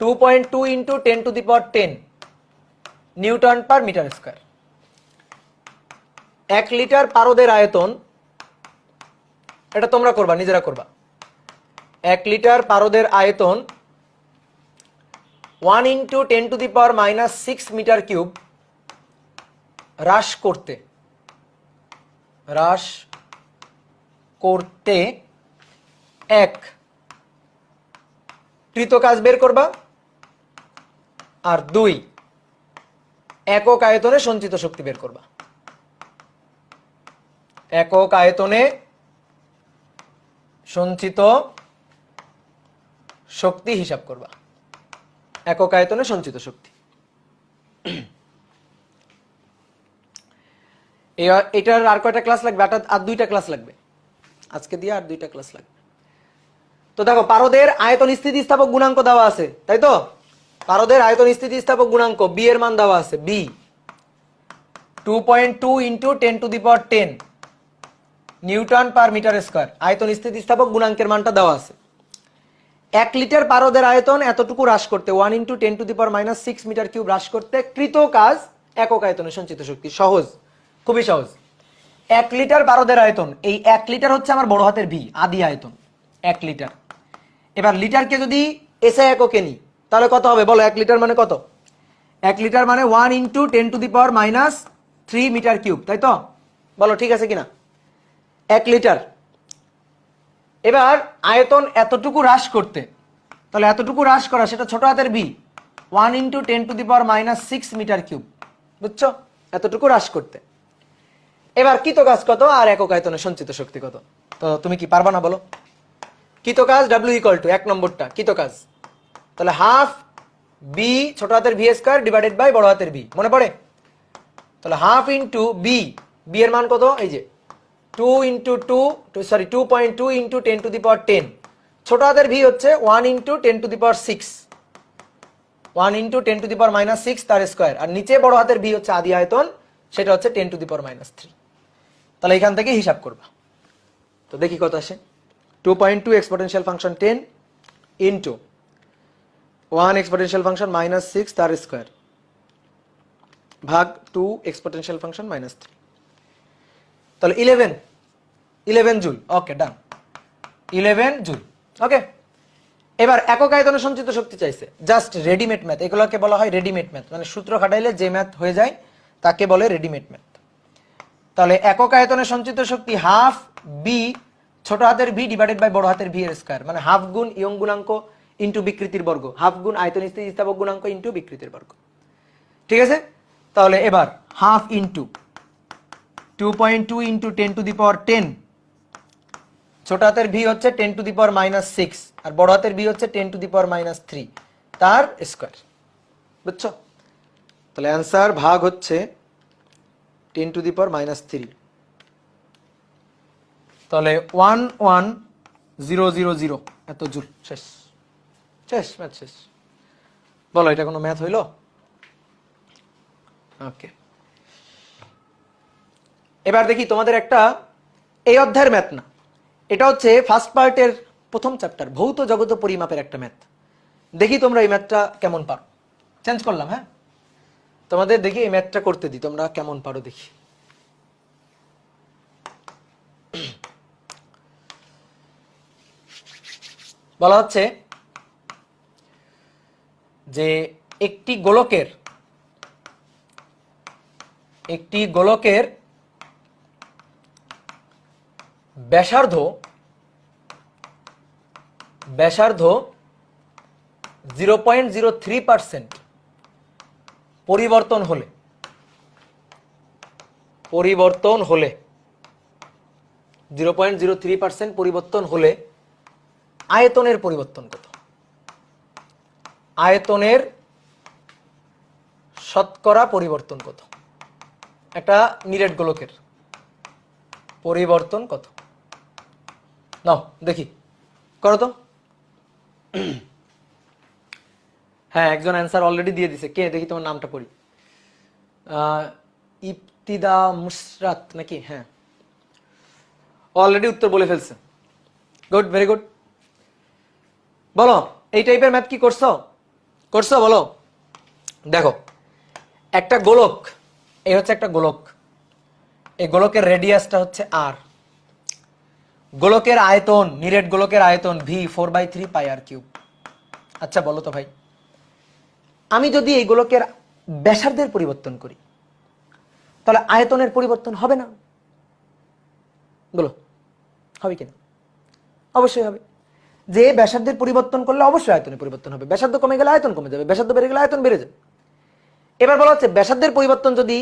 2.2 into 10⁻10 newton per metre square. 1 litre পারদের আয়তন, এটা তোমরা করবা, নিজেরা করবা। 1 লিটার পারদের আয়তন 1 ইন্টু 10⁻6 মিটার কিউব হ্রাস করতে এক কৃত কাজ বের করবা, আর 2 একক আয়তনে সঞ্চিত শক্তি বের করবা। একক আয়তনে সঞ্চিত শক্তি হিসাব করবা, একক আয়তনে সঞ্চিত শক্তি। এটার আর কয়টা ক্লাস লাগবে? আর 2টা ক্লাস লাগবে, আজকে দিয়ে আর 2টা ক্লাস লাগবে। তো দেখো, পারদের আয়তন স্থিতিস্থাপক গুণাঙ্ক দেওয়া আছে, তাই তো? পারদের আয়তন স্থিতিস্থাপক গুণাঙ্ক বি এর মান দেওয়া আছে, B 2.2 into 10⁻10 newton per metre square. আয়তন স্থিতিস্থাপক গুণাঙ্কের মানটা দেওয়া আছে। 1 লিটার পারদের আয়তন এতটুকু হ্রাস করতে 1 ইন্টু 10⁻6 মিটার কিউব হ্রাস করতে কৃত কাজ একক আয়তনে সঞ্চিত শক্তি। সহজ, খুবই সহজ। 1 লিটার পারদের আয়তন, এই 1 লিটার হচ্ছে আমার বড় হাতের ভি, আদি আয়তন 1 লিটার। এবার লিটারকে যদি এসআই এককে নিই তাহলে কত হবে বলো? 1 লিটার মানে কত? 1 লিটার মানে 1 ইন্টু 10⁻³ মিটার কিউব, তাই তো? বলো ঠিক আছে কিনা? 1 লিটার। এবার আয়তন এতটুকু হ্রাস করতে, তাহলে এতটুকু হ্রাস করা, সেটা ছোট হাতের ভি 1 ইন্টু 10⁻6 মিটার কিউব, বুঝছো? এতটুকু হ্রাস করতে। এবার কৃত কাজ কত আর একক আয়তনে সঞ্চিত শক্তি কত? তো তুমি কি পারবা না বলো? কৃত কাজ ডাব্লিউ ইকুয়াল টু 1 নম্বরটা কৃত কাজ, তাহলে হাফ বি ছোট হাতের ভি স্কয়ার ডিভাইডেড বাই বড় হাতের ভি, মনে পড়ে? তাহলে হাফ ইন্টু বি, বি এর মান কত? এই যে 2.2 ইন্টু 10⁻10, ছোট হাতের ভি হচ্ছে 1 ইন্টু 10⁻6, 1 ইন্টু 10⁻6 তার স্কয়ার, আর নিচে বড় হাতের ভি হচ্ছে আদি আয়তন, সেটা হচ্ছে 10⁻3। তাহলে এখান থেকে হিসাব করবা। তো দেখি কত আসে। 2.2 exponential function 10 into 1 exponential function -6 তার স্কয়ার ভাগ 2 এক্সপোনেনশিয়াল ফাংশন -3, তাহলে 11 জুল। ওকে, ডান, 11 জুল। ওকে, এবার একক আয়তনে সঞ্চিত শক্তি চাইছে, জাস্ট রেডিমেড ম্যাথ, এগুলোকে বলা হয় রেডিমেড ম্যাথ, মানে সূত্র খাটাইলে যে ম্যাথ হয়ে যায় তাকে বলে রেডিমেড ম্যাথ। তাহলে একক আয়তনে সঞ্চিত শক্তি হাফ বি ছোট হাতের ভি ডিভাইডেড বাই বড় হাতের ভি এর স্কয়ার, মানে হাফ গুণ ইয়ং গুণাঙ্ক ইন্টু বিকৃতির বর্গ, হাফ গুণ আয়তন স্থিতিস্থাপক গুণাঙ্ক ইন্টু বিকৃতির বর্গ। ঠিক আছে, তাহলে এবার হাফ ইন্টু 2.2 ইন্টু 10⁻10, ছোট হাতের ভি হচ্ছে 10⁻6 আর বড় হাতের ভি হচ্ছে 10⁻3 তার স্কয়ার, বুঝছো? তাহলে অ্যান্সার ভাগ হচ্ছে 10⁻3, তাহলে 11000 এত জুল। শেষ, শেষ, ম্যাথ শেষ। বলো এটা কোনো ম্যাথ হইল? ওকে, এবার দেখি তোমাদের একটা, এই অধ্যায়ের ম্যাথ না, এটা হচ্ছে ফার্স্ট পার্টের প্রথম চ্যাপ্টার ভৌত জগত পরিমাপের একটা ম্যাথ। দেখি তোমরা এই ম্যাথটা কেমন পারো। চেঞ্জ করলাম, হ্যাঁ, তোমাদের দেখি এই ম্যাথটা করতে দিই, তোমরা কেমন পারো দেখি। বলা হচ্ছে যে একটি গোলকের ব্যাসার্ধ 0.03% পরিবর্তন হলে 0.03% পরিবর্তন হলে আয়তনের পরিবর্তন কত? আয়তনের শতকরা পরিবর্তন কত? একটা নিরেট গোলকের পরিবর্তন কত? নাও দেখি, করো তো। হ্যাঁ, একজন অ্যান্সার অলরেডি দিয়ে দিছে। কে দেখি, তোমার নামটা পড়ি। ইফতিদা মুসরাত নাকি? হ্যাঁ, অলরেডি উত্তর বলে ফেলছে। Good, very good. বলো, এই টাইপের ম্যাথ কি করছো? বলো। দেখো, একটা গোলক, এই হচ্ছে একটা গোলক, এই গোলকের রেডিয়াসটা হচ্ছে আর, গোলকের আয়তন, নিরেট গোলকের আয়তন ভি 4/3 পাই আর কিউব। আচ্ছা বলো তো ভাই, আমি যদি এই গোলকের ব্যাসার্ধের পরিবর্তন করি তাহলে আয়তনের পরিবর্তন হবে না? বলো, হবে কিনা? অবশ্যই হবে। যে ব্যাসার্ধের পরিবর্তন করলে অবশ্যই আয়তনের পরিবর্তন হবে। ব্যাসার্ধ কমে গেলে আয়তন কমে যাবে, ব্যাসার্ধ বেড়ে গেলে আয়তন বেড়ে যাবে। এবার বলা হচ্ছে ব্যাসার্ধের পরিবর্তন যদি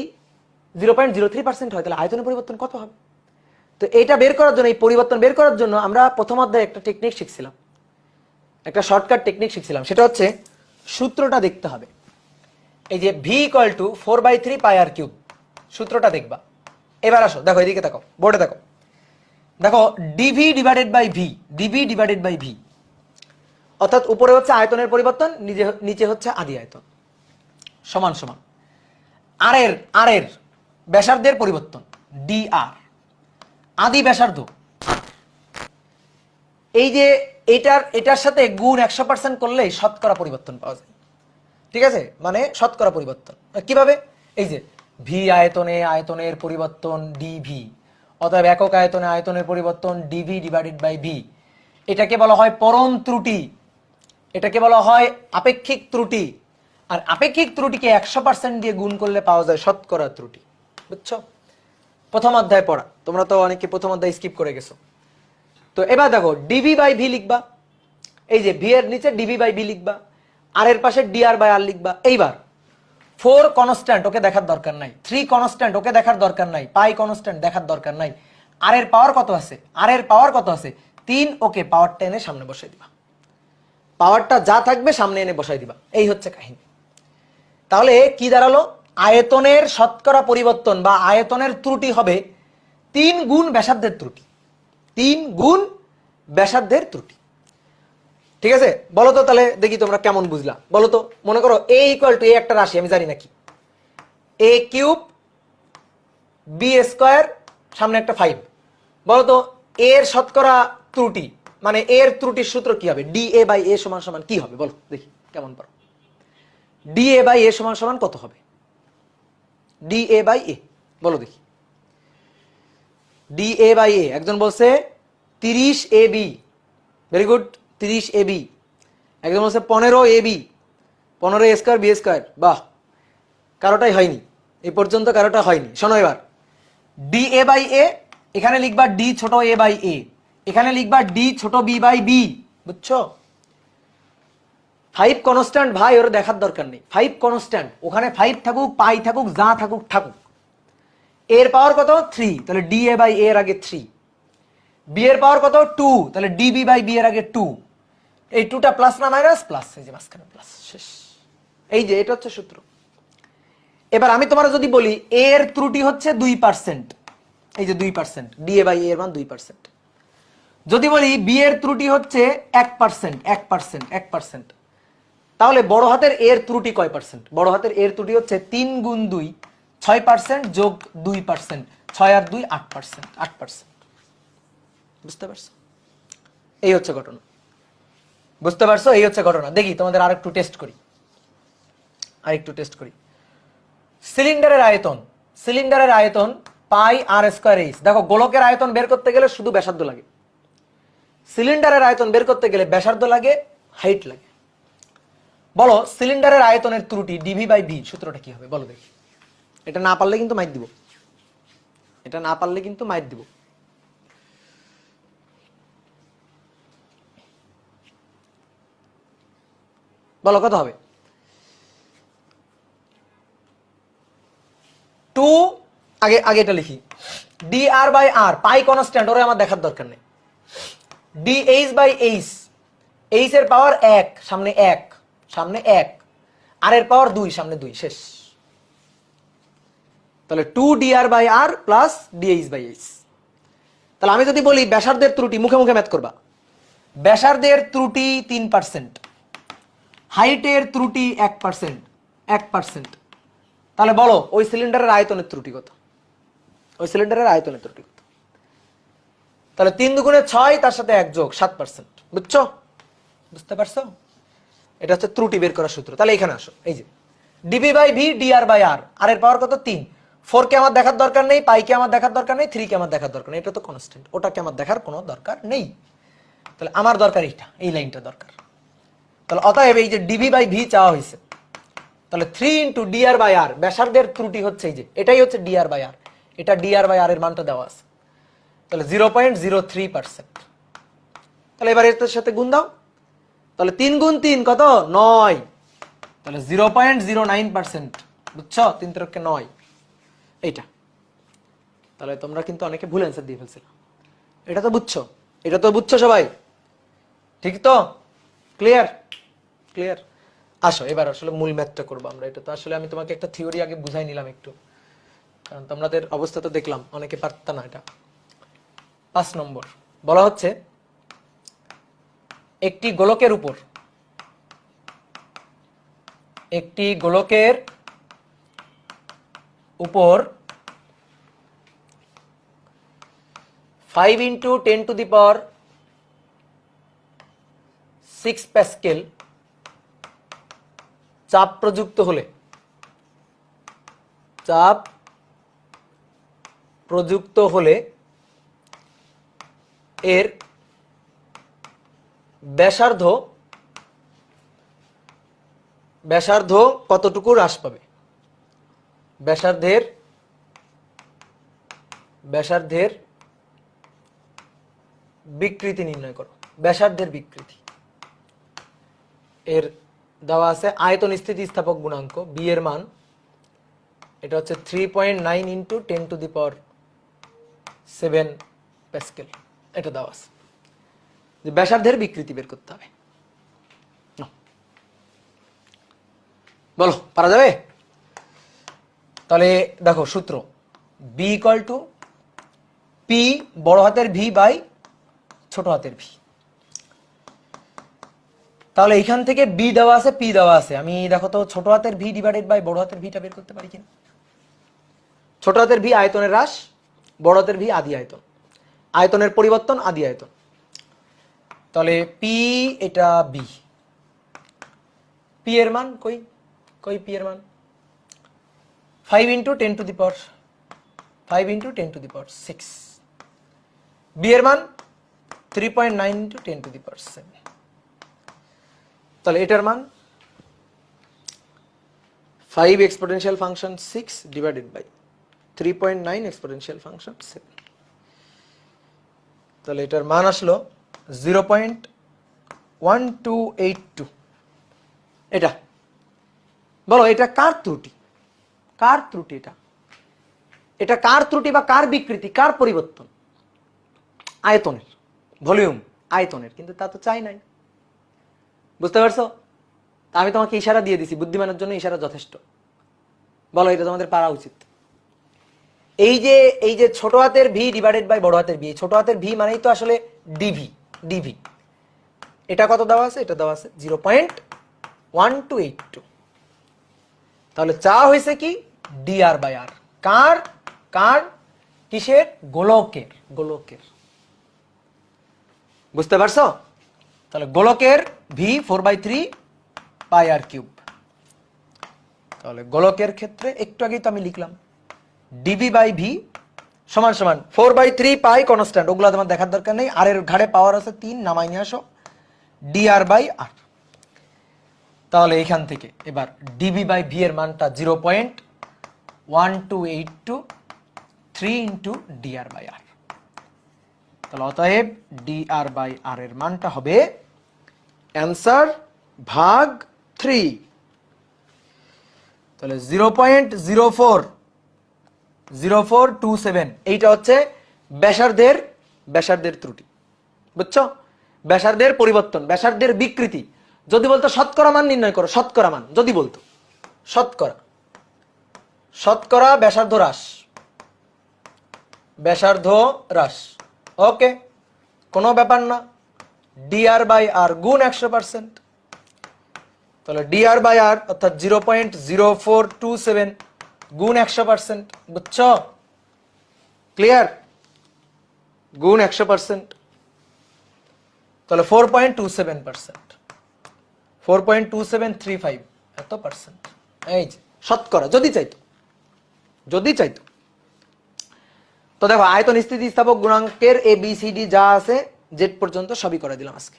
0.03% হয় তাহলে আয়তনের পরিবর্তন কত হবে? তো এইটা বের করার জন্য, এই পরিবর্তন বের করার জন্য আমরা প্রথম অধ্যায়ে একটা টেকনিক শিখছিলাম, একটা শর্টকাট টেকনিক শিখছিলাম। সেটা হচ্ছে সূত্রটা দেখতে হবে। এই যে V equal to 4/3 pi R cube, সূত্রটা দেখবা। এবার আসো, দেখো এদিকে দেখো, বোর্ডে দেখো, দেখো dV divided by V, dV divided by V, অর্থাৎ উপরে হচ্ছে আয়তনের পরিবর্তন, নিচে হচ্ছে আদি আয়তন, সমান সমান আর এর ব্যাসার্ধের পরিবর্তন ডি আর, আদি ব্যাসার্ধ। এই যে এটার সাথে গুণ 100% করলেই শতকরা পরিবর্তন পাওয়া যায়। ঠিক আছে, মানে শতকরা পরিবর্তন কিভাবে? এই যে ভি আয়তনে আয়তনের পরিবর্তন ডিভি, অতএব একক আয়তনে আয়তনের পরিবর্তন ডিভি ডিভাইডেড বাই ভি। এটাকে বলা হয় পরম ত্রুটি, এটাকে বলা হয় আপেক্ষিক ত্রুটি। আর আপেক্ষিক ত্রুটিকে 100% দিয়ে গুণ করলে পাওয়া যায় শতকরা ত্রুটি। বুঝছো? প্রথম অধ্যায় পড়া, তোমরা তো অনেকে প্রথম অধ্যায় স্কিপ করে গেছো। তো এবার দেখো ডিভি বাই ভি লিখবা, এই যে ভি এর নিচে ডিভি বাই ভি লিখবা, আর এর পাশে ডিআর বাই আর লিখবা। এইবার 4 কনস্ট্যান্ট, ওকে দেখার দরকার নাই। 3 কনস্ট্যান্ট, ওকে দেখার দরকার নাই। পাই কনস্ট্যান্ট, দেখার দরকার নাই। আর এর পাওয়ার কত আছে? 3, ওকে পাওয়ারটা এনে সামনে বসাই দিবা। পাওয়ারটা যা থাকবে সামনে এনে বসাই দিবা। এই হচ্ছে কাহিনী। তাহলে কি দাঁড়ালো? আয়তনের শতকরা পরিবর্তন বা আয়তনের ত্রুটি হবে 3 গুণ ব্যাসার্ধের ত্রুটি, 3 গুণ ব্যাসার্ধের ত্রুটি। ঠিক আছে, বলো তো তাহলে দেখি তোমরা কেমন বুঝলা। বলো তো, মনে করো এ ইকুয়াল টু, এ একটা রাশি, আমি জানি নাকি, এ কিউব বি স্কোয়ার, সামনে একটা 5। বলো তো এর শতকরা ত্রুটি, মানে এর ত্রুটির সূত্র কি হবে? ডি এ বাই এ সমান সমান কি হবে? বলো দেখি কেমন পারো। ডি এ বাই এ সমান সমান কত হবে? ডি এ বাই এ বলো দেখি। ডি এ বাই এ, একজন বলছে 30 A B, very good, 30 A B. একজন বলছে 15 A B, 15 A square B square. বাহ, কারোটাই হয়নি এই পর্যন্ত, কারোটা হয়নি। শোনো এবার, ডি এ বাই এ, এখানে লিখবা ডি ছোট এ বাই এ, এখানে লিখবা ডি ছোট বি বাই বি। বুঝছো? 5 কনস্ট্যান্ট ভাই, ওর দেখার দরকার নেই। 5 কনস্ট্যান্ট, ওখানে 5 থাকুক, পাই থাকুক, যা থাকুক থাকুক। এর পাওয়ার কত? 3, তাহলে ডি এ বাই এ এর আগে 3। বি এর পাওয়ার কত? 2, তাহলে ডিবি বাই বি এর আগে 2। এই 2টা প্লাস না মাইনাস? প্লাস, এই যে মাঝখানে প্লাস, শেষ। এই যে এটা হচ্ছে সূত্র। এবার আমি তোমার যদি বলি এর ত্রুটি হচ্ছে 2%, এই যে 2%, ডি এ বাই এ এর মান 2%। যদি বলি বি এর ত্রুটি হচ্ছে 1%, 1%, 1%, তাহলে বড় হাতের এর ত্রুটি কয় পার্সেন্ট? বড় হাতের এর ত্রুটি হচ্ছে 3 গুণ 2, 6% যোগ 2%, 6 আর 2 8%, 8%। বুঝতে পারছো? এই হচ্ছে ঘটনা। বুঝতে পারছো? এই হচ্ছে ঘটনা। দেখি তোমাদের আরেকটু টেস্ট করি, সিলিন্ডারের আয়তন, সিলিন্ডারের আয়তন পাই আর স্কয়ার এইচ। দেখো গোলকের আয়তন বের করতে গেলে শুধু ব্যাসার্ধ লাগে, সিলিন্ডারের আয়তন বের করতে গেলে ব্যাসার্ধ লাগে, হাইট লাগে। বলো সিলিন্ডারের আয়তনের ত্রুটি ডিভি বাই ভি সূত্রটা কি হবে? বলো দেখি। এটা না পারলে কিন্তু মাইর দিব, এটা না পারলে কিন্তু মাইর দিব। বলো কত হবে? টু আগে আগে এটা লিখি, D R by R pi constant, ওরে আমার দেখার দরকার নেই। D H by H, H এর পাওয়ার 1 সামনে 1 সামনে 1, আর এর পাওয়ার 2 সামনে 2, শেষ। তাহলে 2 dr by R plus dh by H. তাহলে আমি যদি বলি ব্যাসার্ধের ত্রুটি, মুখে মুখে ম্যাথ করবা, ব্যাসার্ধের ত্রুটি 3%, হাইটের ত্রুটি 1%, 1%। তাহলে বলো ওই সিলিন্ডারের আয়তনের ত্রুটি কত? ওই সিলিন্ডারের আয়তনের ত্রুটি কত? তাহলে 3 দুগুণে 6, তার সাথে 1 যোগ 7%। বুঝছো? বুঝতে পারছো? এটা হচ্ছে ত্রুটি বের করার সূত্র। তাহলে এখানে আসো, এই যে DB by V DR by R, R এর পাওয়ার কত? 3। 4 কে আমার দেখার দরকার নেই, পাই কে আমার দেখার দরকার নেই, 3 কে আমার দেখার দরকার নেই, এটা তো কনস্ট্যান্ট, ওটাকে আমার দেখার কোনো দরকার নেই। তাহলে আমার দরকার এইটা, এই লাইনটা দরকার। তাহলে অতএব এই যে ডিবি বাই ভি চাওয়া হয়েছে, তাহলে 3 ইন্টু ডিআর বাই আর, ব্যাসার্ধের ত্রুটি হচ্ছে এই যে, এটাই হচ্ছে ডিআর বাই আর, এটা ডিআর বাই আর এর মানটা দেওয়া আছে। তাহলে 0.03%। তাহলে এবার এর সাথে গুণ দাও, তাহলে 3 গুণ 3 কত? 9। তাহলে 0.09%। বুঝছো? 3 3 9, এইটা। তাহলে তোমরা কিন্তু অনেকে ভুল অ্যান্সার দিয়ে ফেলছিল। এটা তো বুঝছো, এটা তো বুঝছো সবাই, ঠিক তো? ক্লিয়ার? ক্লিয়ার। আসো এবার আসলে মূল ম্যাথটা করবো আমরা। এটা তো আসলে আমি তোমাকে একটা থিওরি আগে বুঝাই নিলাম একটু, কারণ তোমাদের অবস্থা তো দেখলাম অনেকে পারতা না এটা। 5 নম্বর বলা হচ্ছে একটি গোলকের উপর, একটি গোলকের উপর 5 into 10 to the power 6 Pascal চাপ প্রযুক্ত হলে, চাপ প্রযুক্ত হলে এর ব্যাসার্ধ কতটুকু হ্রাস পাবে? ব্যাসার্ধের বিকৃতি নির্ণয় করো। ব্যাসার্ধের বিকৃতি এর দেওয়া আছে আয়তন স্থিতিস্থাপক গুণাঙ্ক বি এর মান, এটা হচ্ছে 3.9 into 10 to the power 7 Pascal, এটা দেওয়া আছে। যে ব্যাসার্ধের বিকৃতি বের করতে হবে। বলো পারা যাবে? তাহলে দেখো সূত্র, বি ইকুয়াল টু পি বড় হাতের ভি বাই ছোট হাতের ভি। তাহলে এইখান থেকে বি দেওয়া আছে, পি দেওয়া আছে, আমি দেখো তো ছোট হাতের ভি ডিভাইডেড বাই বড় হাতের ভিটা বের করতে পারি কিনা। ছোট হাতের ভি আয়তনের হ্রাস, বড় হাতের ভি আদি আয়তন, আয়তনের পরিবর্তন আদি আয়তন। তাহলে পি, এটা বি, পি এর মান কই কই পি এর মান 5 into 10 to the power 5 into 10 to the power 6, B এর মান 3.9 ইন্টু 10 টু দি পাওয়ার 7। তাহলে এটার মান 5 exponential function 6 divided by 3.9 exponential function 7। তাহলে এটার মান আসলো 0.1282। এটা বলো এটা কার ত্রুটি? কার ত্রুটি এটা? এটা কার ত্রুটি বা কার বিকৃতি, কার পরিবর্তন? আয়তনের, ভলিউম আয়তনের, কিন্তু তা তো চাই নাই। বুঝতে পারছো? আমি তোমাকে ইশারা দিয়ে দিছি, বুদ্ধিমানের জন্য ইশারা যথেষ্ট। বলো এটা তোমাদের পারা উচিত। এই যে ছোট হাতের ভি ডিভাইডেড বাই বড় হাতের ভি, ছোট হাতের ভি মানেই তো আসলে ডিভি, ডিভি। এটা কত দেওয়া আছে? এটা দেওয়া আছে 0.1282। তাহলে চা হয়েছে কি? ডিআর বাই আর। কার? কার? কিসের? গোলকের, গোলকের। বুঝতে পারছো? তাহলে গোলকের ভি 4/3 পাই আর কিউব। তাহলে গোলকের ক্ষেত্রে একটু আগেই তো আমি লিখলাম ডিবি বাই ভি সমান সমান 4/3 পাই কনস্ট্যান্ট, ওগুলো তোমার দেখার দরকার নেই। আর এর ঘাড়ে পাওয়ার আছে 3, নামাই নিয়ে আসো, ডিআর বাই আর। তাহলে এখান থেকে এবার ডিবি বাই ভি এর মানটা 0.1282 3 ইন্টু ডিআর বাই আর। তাহলে অতএব ডিআর বাই আর এর মানটা হবে অ্যান্সার ভাগ 3। তাহলে 0.04 0427, এইটা হচ্ছে ব্যাসার্ধের ত্রুটি, বুঝছো? ব্যাসার্ধের পরিবর্তন, ব্যাসার্ধের বিকৃতি। যদি বলতো শতকরা মান নির্ণয় করো, শতকরা মান যদি বলতো, শতকরা ব্যাসার্ধ হ্রাস, ওকে, কোনো ব্যাপার না। ডিআর বাই আর গুণ 100%, তাহলে ডিআর বাই আর অর্থাৎ 0.0427 গুণ 100%, বুঝছো? ক্লিয়ার? গুণ 100%, তাহলে 4.27%, 4.2735 এত পার্সেন্ট। এই যে শতকরা যদি চাইতো। তো দেখো আয়তন স্থিতিস্থাপক গুণাঙ্কের ABCD যা আছে জেড পর্যন্ত সবই করে দিলাম আজকে।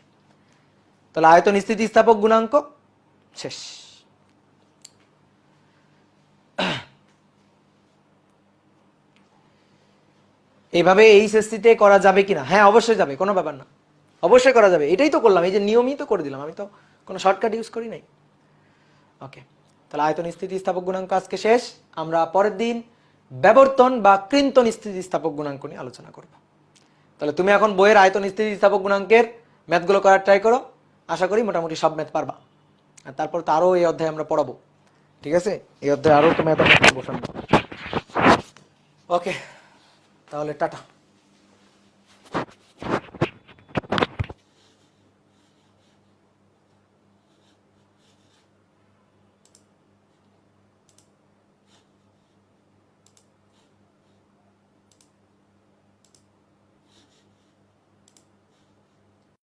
তাহলে আয়তন স্থিতিস্থাপক গুণাঙ্ক শেষ। এইভাবে এইচএসসিতে করা যাবে কিনা? হ্যাঁ অবশ্যই যাবে, কোনো ব্যাপার না, অবশ্যই করা যাবে। এটাই তো করলাম, এই যে নিয়মই তো করে দিলাম, আমি তো কোনো শর্টকাট ইউজ করি নাই। ওকে, তাহলে আয়তন স্থিতিস্থাপক গুণাঙ্ক আজকে শেষ। আমরা পরের দিন ব্যবর্তন বা কৃন্তন স্থিতিস্থাপক গুণাঙ্ক নিয়ে আলোচনা করব। তাহলে তুমি এখন বইয়ের আয়তন স্থিতিস্থাপক গুণাঙ্কের ম্যাথগুলো করার ট্রাই করো, আশা করি মোটামুটি সব ম্যাথ পারবা। আর তারপর তো আরও এই অধ্যায়ে আমরা পড়াবো, ঠিক আছে? এই অধ্যায়ে আরও তো ম্যাথ আমরা বসাবো। ওকে, তাহলে টাটা।